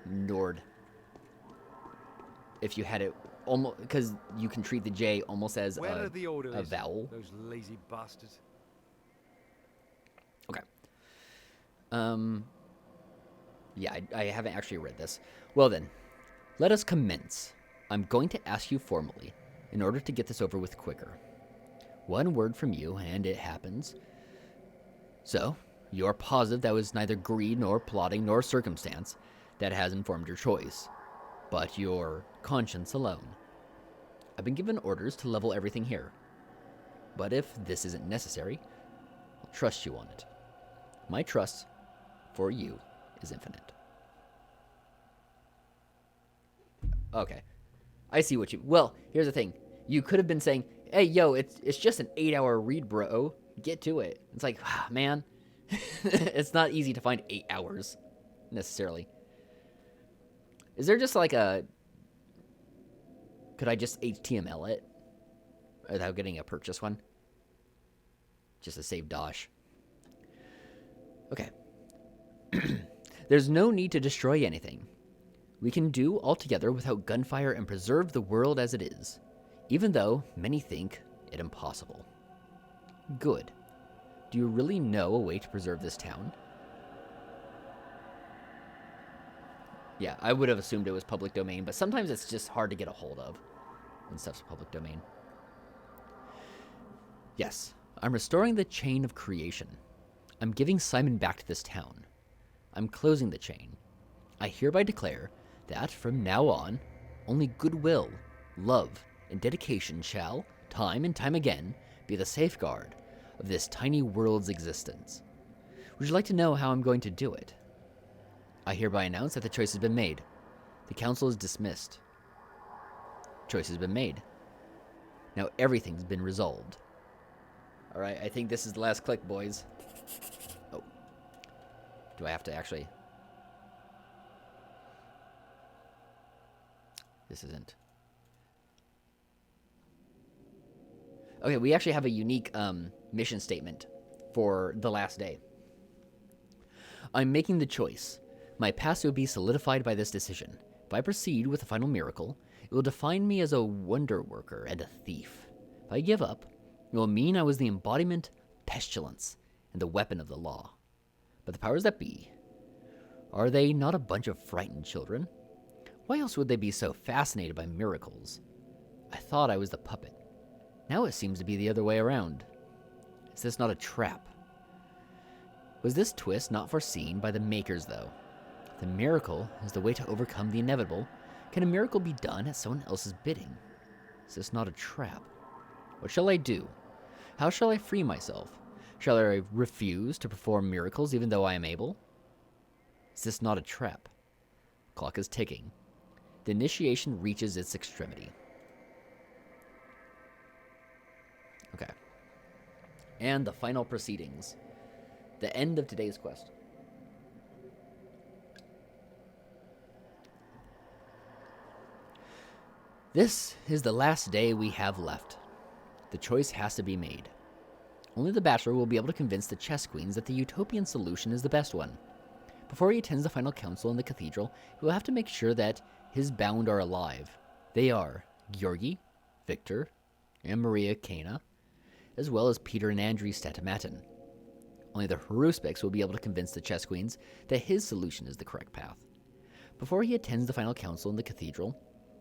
Speaker 1: Nord. If you had it almost, because you can treat the J almost as
Speaker 3: Where are the
Speaker 1: a
Speaker 3: orderlies?
Speaker 1: vowel.
Speaker 3: Those lazy bastards.
Speaker 1: Okay. Yeah, I haven't actually read this. Well then, let us commence. I'm going to ask you formally, in order to get this over with quicker. One word from you, and it happens. So, you are positive that was neither greed, nor plotting, nor circumstance that has informed your choice, but your conscience alone. I've been given orders to level everything here. But if this isn't necessary, I'll trust you on it. My trust for you is infinite. Okay. I see what you... Well, here's the thing. You could have been saying, hey, yo, it's just an 8-hour read, bro. Get to it. It's like, man, it's not easy to find 8 hours, necessarily. Is there just like a... Could I just HTML it without getting a purchase one? Just to save Dosh. Okay. There's no need to destroy anything. We can do altogether without gunfire and preserve the world as it is, even though many think it impossible. Good. Do you really know a way to preserve this town? Yeah, I would have assumed it was public domain, but sometimes it's just hard to get a hold of when stuff's public domain. Yes, I'm restoring the chain of creation. I'm giving Simon back to this town. I'm closing the chain. I hereby declare that from now on, only goodwill, love, and dedication shall, time and time again, be the safeguard of this tiny world's existence. Would you like to know how I'm going to do it? I hereby announce that the choice has been made. The council is dismissed. Choice has been made. Now everything's been resolved. Alright, I think this is the last click, boys. Oh. Do I have to actually... This isn't... Okay, we actually have a unique mission statement for the last day. I'm making the choice. My past will be solidified by this decision. If I proceed with the final miracle, it will define me as a wonder worker and a thief. If I give up, it will mean I was the embodiment of pestilence and the weapon of the law. But the powers that be, are they not a bunch of frightened children? Why else would they be so fascinated by miracles? I thought I was the puppet. Now it seems to be the other way around. Is this not a trap? Was this twist not foreseen by the makers, though? If the miracle is the way to overcome the inevitable, can a miracle be done at someone else's bidding? Is this not a trap? What shall I do? How shall I free myself? Shall I refuse to perform miracles even though I am able? Is this not a trap? Clock is ticking. The initiation reaches its extremity. Okay. And the final proceedings. The end of today's quest. This is the last day we have left. The choice has to be made. Only the Bachelor will be able to convince the chess queens that the utopian solution is the best one. Before he attends the final council in the cathedral, he will have to make sure that his bound are alive. They are Georgi, Victor, and Maria Cana, as well as Peter and Andrew Statamatin. Only the Haruspics will be able to convince the chess queens that his solution is the correct path. Before he attends the final council in the cathedral,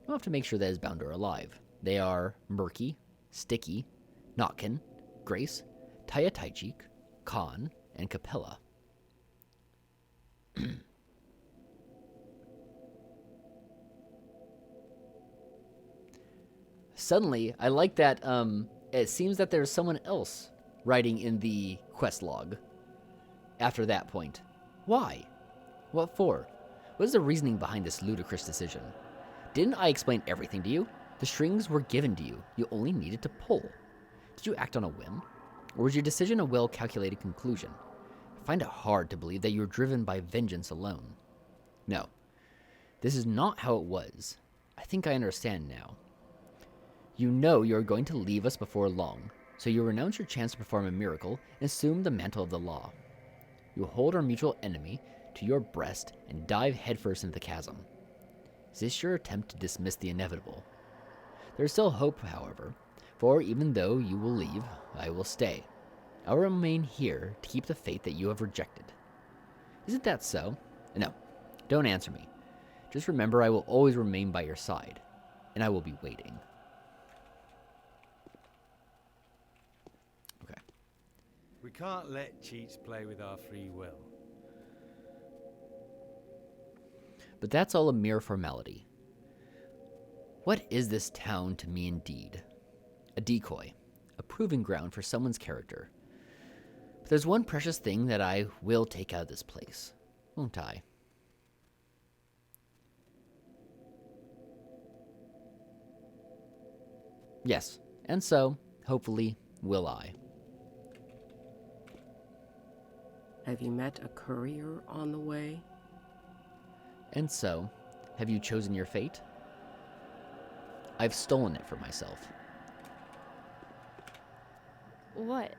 Speaker 1: he'll have to make sure that his bound are alive. They are Murky, Sticky, Notkin, Grace, Taya Taichik, Khan, and Capella. Suddenly, I like that it seems that there's someone else writing in the quest log after that point. Why? What for? What is the reasoning behind this ludicrous decision? Didn't I explain everything to you? The strings were given to you. You only needed to pull. Did you act on a whim? Or was your decision a well-calculated conclusion? I find it hard to believe that you were driven by vengeance alone. No. This is not how it was. I think I understand now. You know you are going to leave us before long, so you renounce your chance to perform a miracle and assume the mantle of the law. You hold our mutual enemy to your breast and dive headfirst into the chasm. Is this your attempt to dismiss the inevitable? There is still hope, however, for even though you will leave, I will stay. I will remain here to keep the fate that you have rejected. Isn't that so? No, don't answer me. Just remember I will always remain by your side, and I will be waiting. Okay.
Speaker 3: We can't let cheats play with our free will.
Speaker 1: But that's all a mere formality. What is this town to me indeed? A decoy, a proving ground for someone's character. But there's one precious thing that I will take out of this place, won't I? Yes, and so, hopefully, will I.
Speaker 5: Have you met a courier on the way?
Speaker 1: And so, have you chosen your fate? I've stolen it for myself.
Speaker 7: What?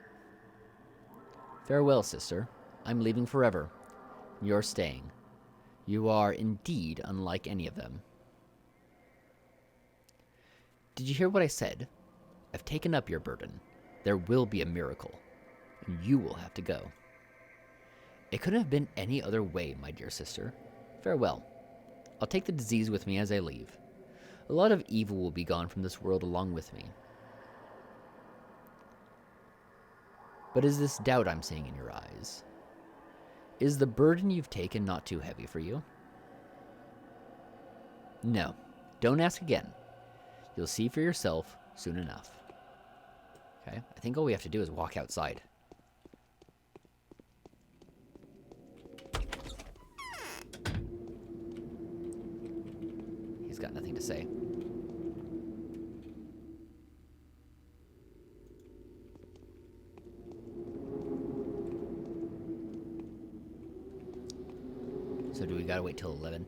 Speaker 1: Farewell, sister. I'm leaving forever. You're staying. You are indeed unlike any of them. Did you hear what I said? I've taken up your burden. There will be a miracle, and you will have to go. It couldn't have been any other way, my dear sister. Farewell. I'll take the disease with me as I leave. A lot of evil will be gone from this world along with me. But is this doubt I'm seeing in your eyes? Is the burden you've taken not too heavy for you? No. Don't ask again. You'll see for yourself soon enough. Okay, I think all we have to do is walk outside. He's got nothing to say. So do we gotta wait till 11?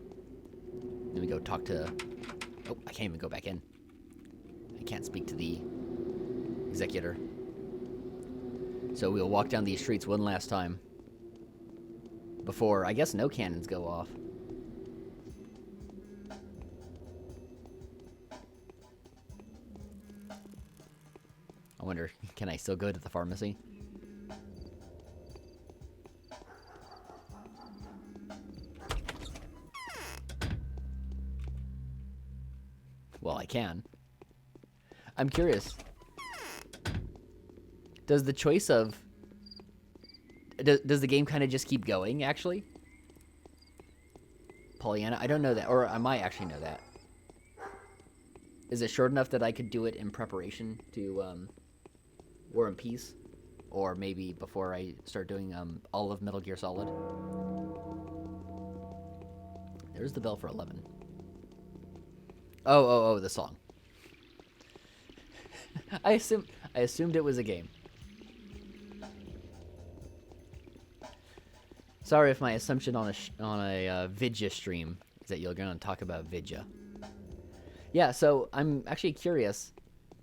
Speaker 1: Then we go talk to... Oh, I can't even go back in. I can't speak to the executor. So we'll walk down these streets one last time. Before, I guess, no cannons go off. I wonder, can I still go to the pharmacy? Well, I can. I'm curious. Does the choice of... Does the game kind of just keep going, actually? Pollyanna? I don't know that. Or I might actually know that. Is it short enough that I could do it in preparation to War and Peace? Or maybe before I start doing all of Metal Gear Solid? There's the bell for 11. Oh, the song. I assumed it was a game. Sorry if my assumption on a Vidya stream is that you're going to talk about Vidya. Yeah, so I'm actually curious,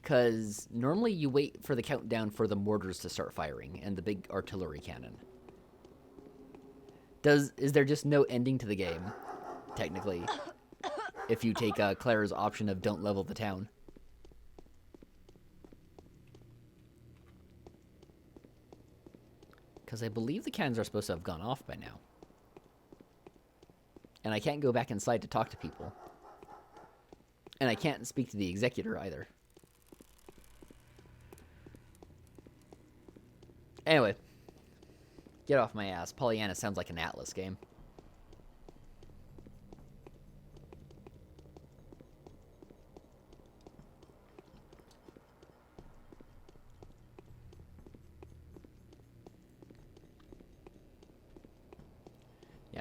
Speaker 1: because normally you wait for the countdown for the mortars to start firing and the big artillery cannon. Is there just no ending to the game, technically, if you take Clara's option of don't level the town? Because I believe the cannons are supposed to have gone off by now. And I can't go back inside to talk to people. And I can't speak to the executor either. Anyway. Get off my ass. Pollyanna sounds like an Atlas game.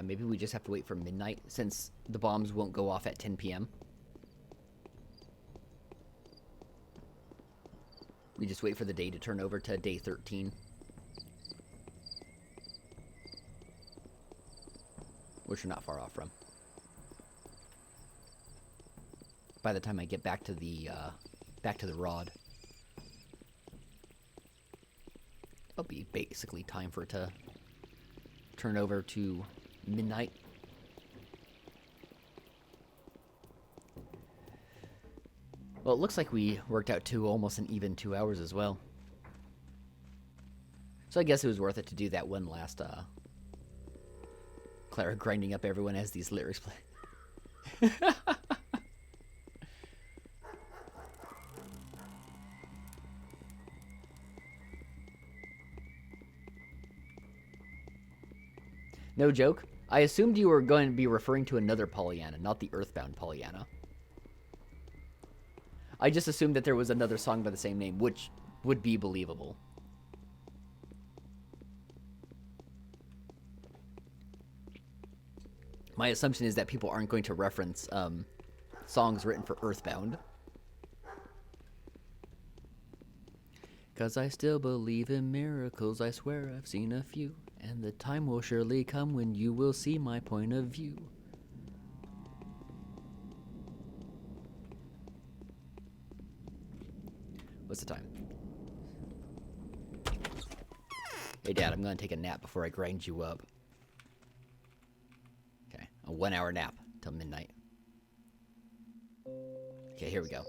Speaker 1: Yeah, maybe we just have to wait for midnight since the bombs won't go off at 10 p.m. We just wait for the day to turn over to day 13. Which we're not far off from. By the time I get back to the rod, it'll be basically time for it to turn over to midnight. Well, it looks like we worked out to almost an even 2 hours as well. So I guess it was worth it to do that one last, Clara grinding up everyone as these lyrics play. No joke. I assumed you were going to be referring to another Pollyanna, not the Earthbound Pollyanna. I just assumed that there was another song by the same name, which would be believable. My assumption is that people aren't going to reference songs written for Earthbound. Cause I still believe in miracles, I swear I've seen a few. And the time will surely come when you will see my point of view. What's the time? Hey Dad, I'm gonna take a nap before I grind you up. Okay, a 1 hour nap till midnight. Okay, here we go.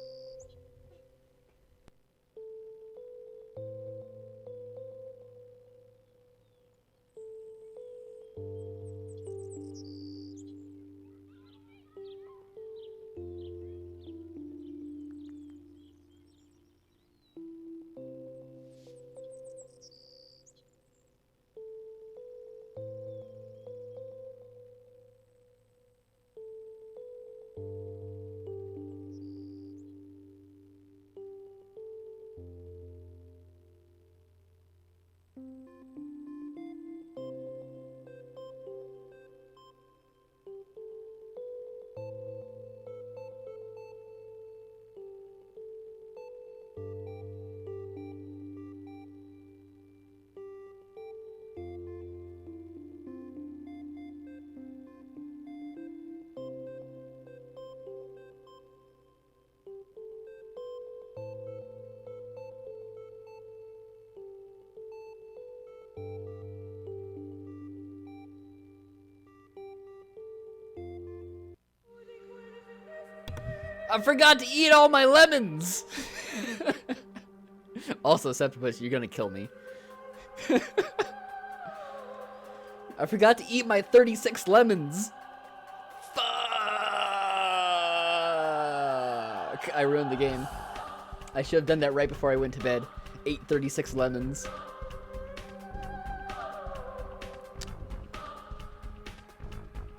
Speaker 1: I forgot to eat all my lemons! Also, Septipus, you're gonna kill me. I forgot to eat my 36 lemons! Fuck! I ruined the game. I should have done that right before I went to bed. Ate 36 lemons.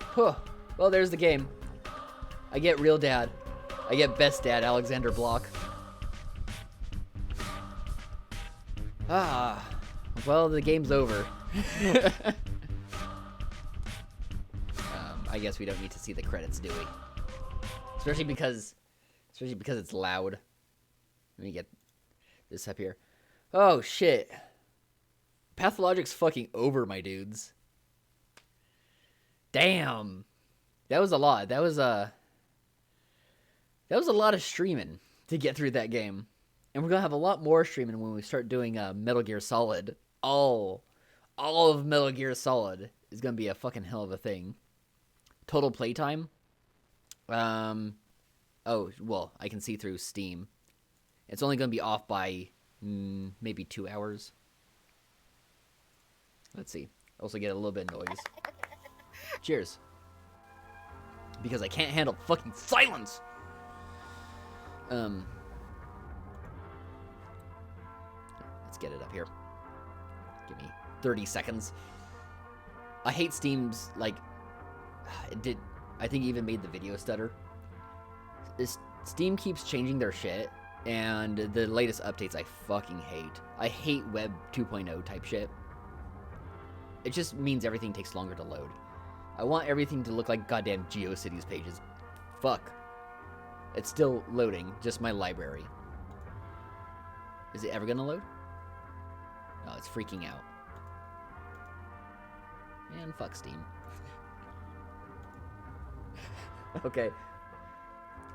Speaker 1: Huh. Well, there's the game. I get real dad. I get best dad, Alexander Block. Ah. Well, the game's over. I guess we don't need to see the credits, do we? Especially because it's loud. Let me get this up here. Oh, shit. Pathologic's fucking over, my dudes. Damn. That was a lot. That was a lot of streaming to get through that game. And we're going to have a lot more streaming when we start doing Metal Gear Solid. All of Metal Gear Solid is going to be a fucking hell of a thing. Total playtime? Oh, well, I can see through Steam. It's only going to be off by maybe 2 hours. Let's see. Also get a little bit of noise. Cheers. Because I can't handle fucking silence! Let's get it up here. Give me 30 seconds. I hate Steam's, like, I think it even made the video stutter. Steam keeps changing their shit, and the latest updates I fucking hate. I hate Web 2.0 type shit. It just means everything takes longer to load. I want everything to look like goddamn GeoCities pages. Fuck. It's still loading, just my library. Is it ever gonna load? No, it's freaking out. Man, fuck Steam. Okay.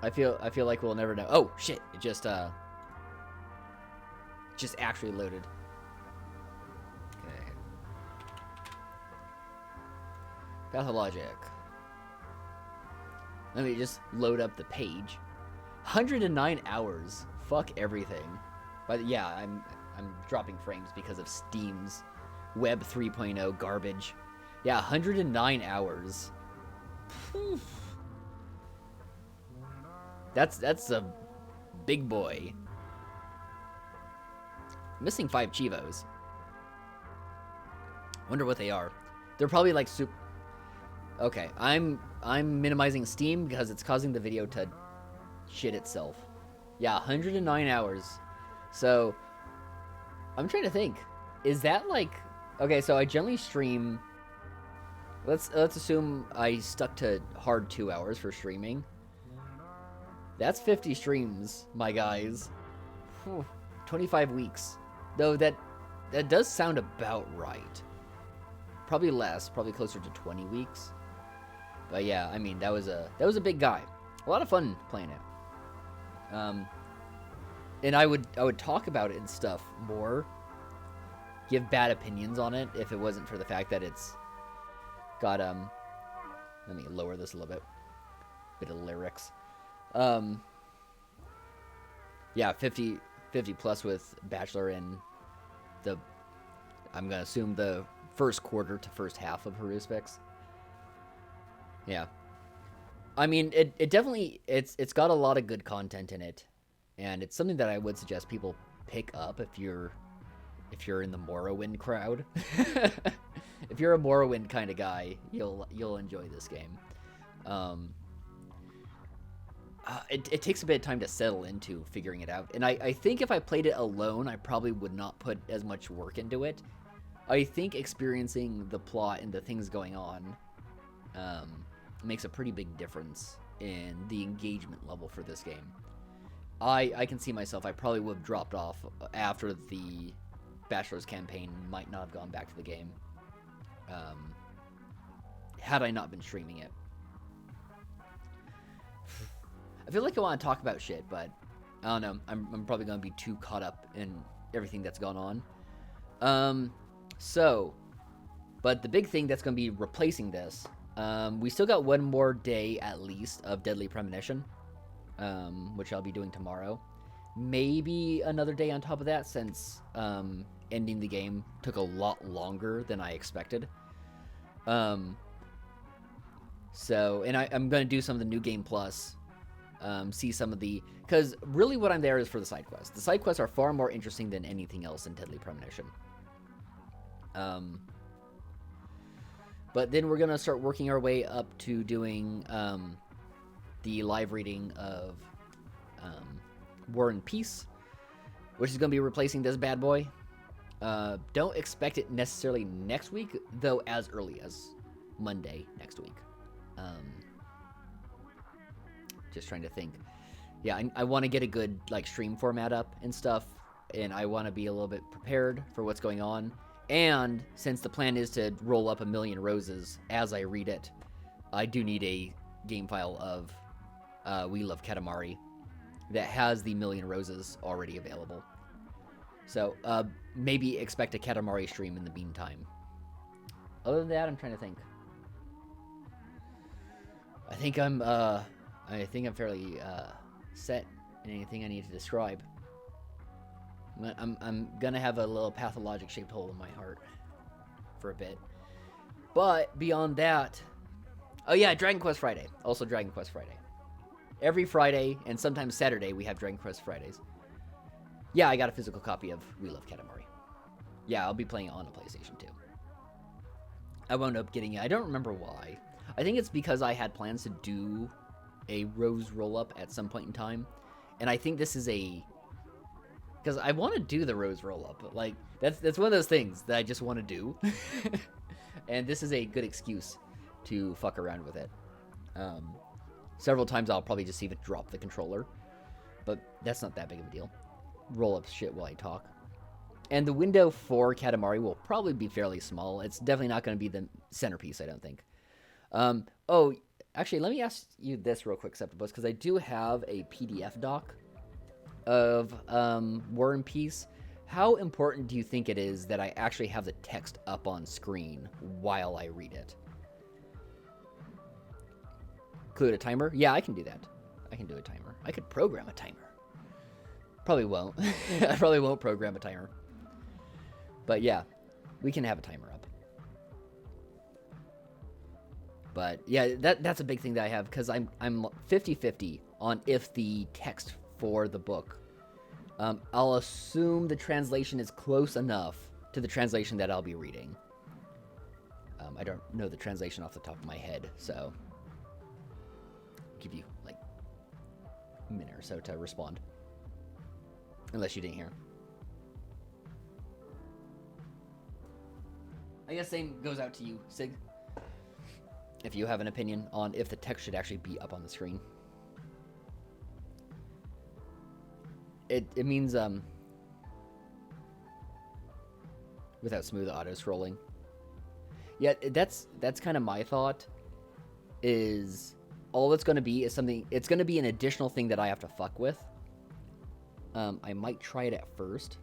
Speaker 1: I feel like we'll never know. Oh shit! It just actually loaded. Okay. Pathologic. Let me just load up the page. 109 hours. Fuck everything. But yeah, I'm dropping frames because of Steam's Web 3.0 garbage. Yeah, 109 hours. That's a big boy. Missing 5 Chivos. Wonder what they are. They're probably like super. Okay, I'm minimizing Steam because it's causing the video to shit itself. Yeah, 109 hours. So I'm trying to think. Is that like okay? So I generally stream. Let's assume I stuck to hard 2 hours for streaming. That's 50 streams, my guys. 25 weeks. Though that does sound about right. Probably less, probably closer to 20 weeks. But yeah, I mean, that was a big guy. A lot of fun playing it. And I would talk about it and stuff more. Give bad opinions on it if it wasn't for the fact that it's got let me lower this a little bit. Bit of lyrics. Yeah, 50 plus with Bachelor in the, I'm gonna assume the first quarter to first half of Haruspex. Yeah. I mean, it definitely, it's got a lot of good content in it, and it's something that I would suggest people pick up if you're in the Morrowind crowd. If you're a Morrowind kind of guy, you'll enjoy this game. It takes a bit of time to settle into figuring it out, and I think if I played it alone, I probably would not put as much work into it. I think experiencing the plot and the things going on makes a pretty big difference in the engagement level for this game. I can see myself, I probably would have dropped off after the Bachelor's campaign, might not have gone back to the game had I not been streaming it. I feel like I want to talk about shit, but I don't know. I'm probably going to be too caught up in everything that's gone on. But the big thing that's going to be replacing this, we still got one more day at least of Deadly Premonition, which I'll be doing tomorrow. Maybe another day on top of that, since ending the game took a lot longer than I expected. And I'm going to do some of the New Game Plus. See some of the... Because really what I'm there is for the side quests. The side quests are far more interesting than anything else in Deadly Premonition. But then we're going to start working our way up to doing the live reading of War and Peace, which is going to be replacing this bad boy. Don't expect it necessarily next week, though as early as Monday next week. Just trying to think. Yeah, I want to get a good stream format up and stuff, and I want to be a little bit prepared for what's going on. And since the plan is to roll up 1,000,000 Roses as I read it, I do need a game file of We Love Katamari that has the 1,000,000 Roses already available. So maybe expect a Katamari stream in the meantime. Other than that, I'm trying to think. I think I'm fairly set in anything I need to describe. I'm gonna have a little pathologic shaped hole in my heart for a bit. But beyond that, oh yeah, Dragon Quest Friday. Also Dragon Quest Friday. Every Friday and sometimes Saturday we have Dragon Quest Fridays. Yeah, I got a physical copy of We Love Katamari. Yeah, I'll be playing it on a PlayStation 2. I wound up getting it. I don't remember why. I think it's because I had plans to do a Rose roll-up at some point in time. And I think this is because I want to do the Rose roll-up. That's one of those things that I just want to do. And this is a good excuse to fuck around with it. Several times I'll probably just even drop the controller, but that's not that big of a deal. Roll up shit while I talk. And the window for Katamari will probably be fairly small. It's definitely not going to be the centerpiece, I don't think. Oh, actually, let me ask you this real quick, Septibus, because I do have a PDF doc of War and Peace. How important do you think it is that I actually have the text up on screen while I read it? Include a timer? Yeah, I can do that. I can do a timer. I could program a timer. Probably won't. I probably won't program a timer. But yeah, we can have a timer up. But yeah, that's a big thing that I have, because I'm 50-50 on if the text for the book. I'll assume the translation is close enough to the translation that I'll be reading. I don't know the translation off the top of my head, so I'll give you like a minute or so to respond. Unless you didn't hear. I guess same goes out to you, Sig. If you have an opinion on if the text should actually be up on the screen. It means without smooth auto scrolling. Yeah, that's kind of my thought. Is all it's going to be is something. It's going to be an additional thing that I have to fuck with. I might try it at first.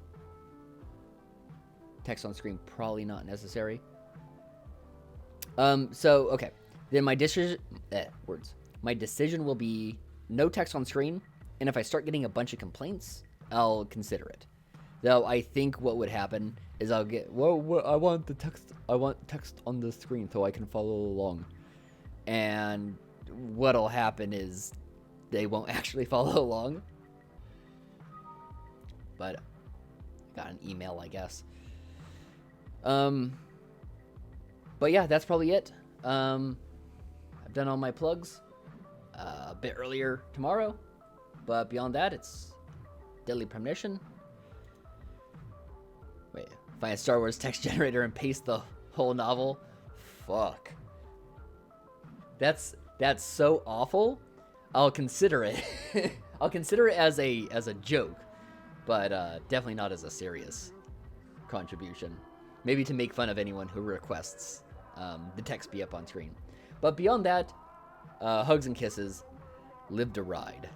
Speaker 1: Text on screen probably not necessary. So okay, then my decision My decision will be no text on screen, and if I start getting a bunch of complaints, I'll consider it. Though I think what would happen is I'll get I want text on the screen so I can follow along, and what'll happen is they won't actually follow along. But I got an email, I guess. But yeah, that's probably it. I've done all my plugs a bit earlier tomorrow, but beyond that, it's Deadly Premonition. Wait, find a Star Wars text generator and paste the whole novel. Fuck. That's so awful. I'll consider it. I'll consider it as a joke, but definitely not as a serious contribution. Maybe to make fun of anyone who requests the text be up on screen. But beyond that, hugs and kisses. Live to ride.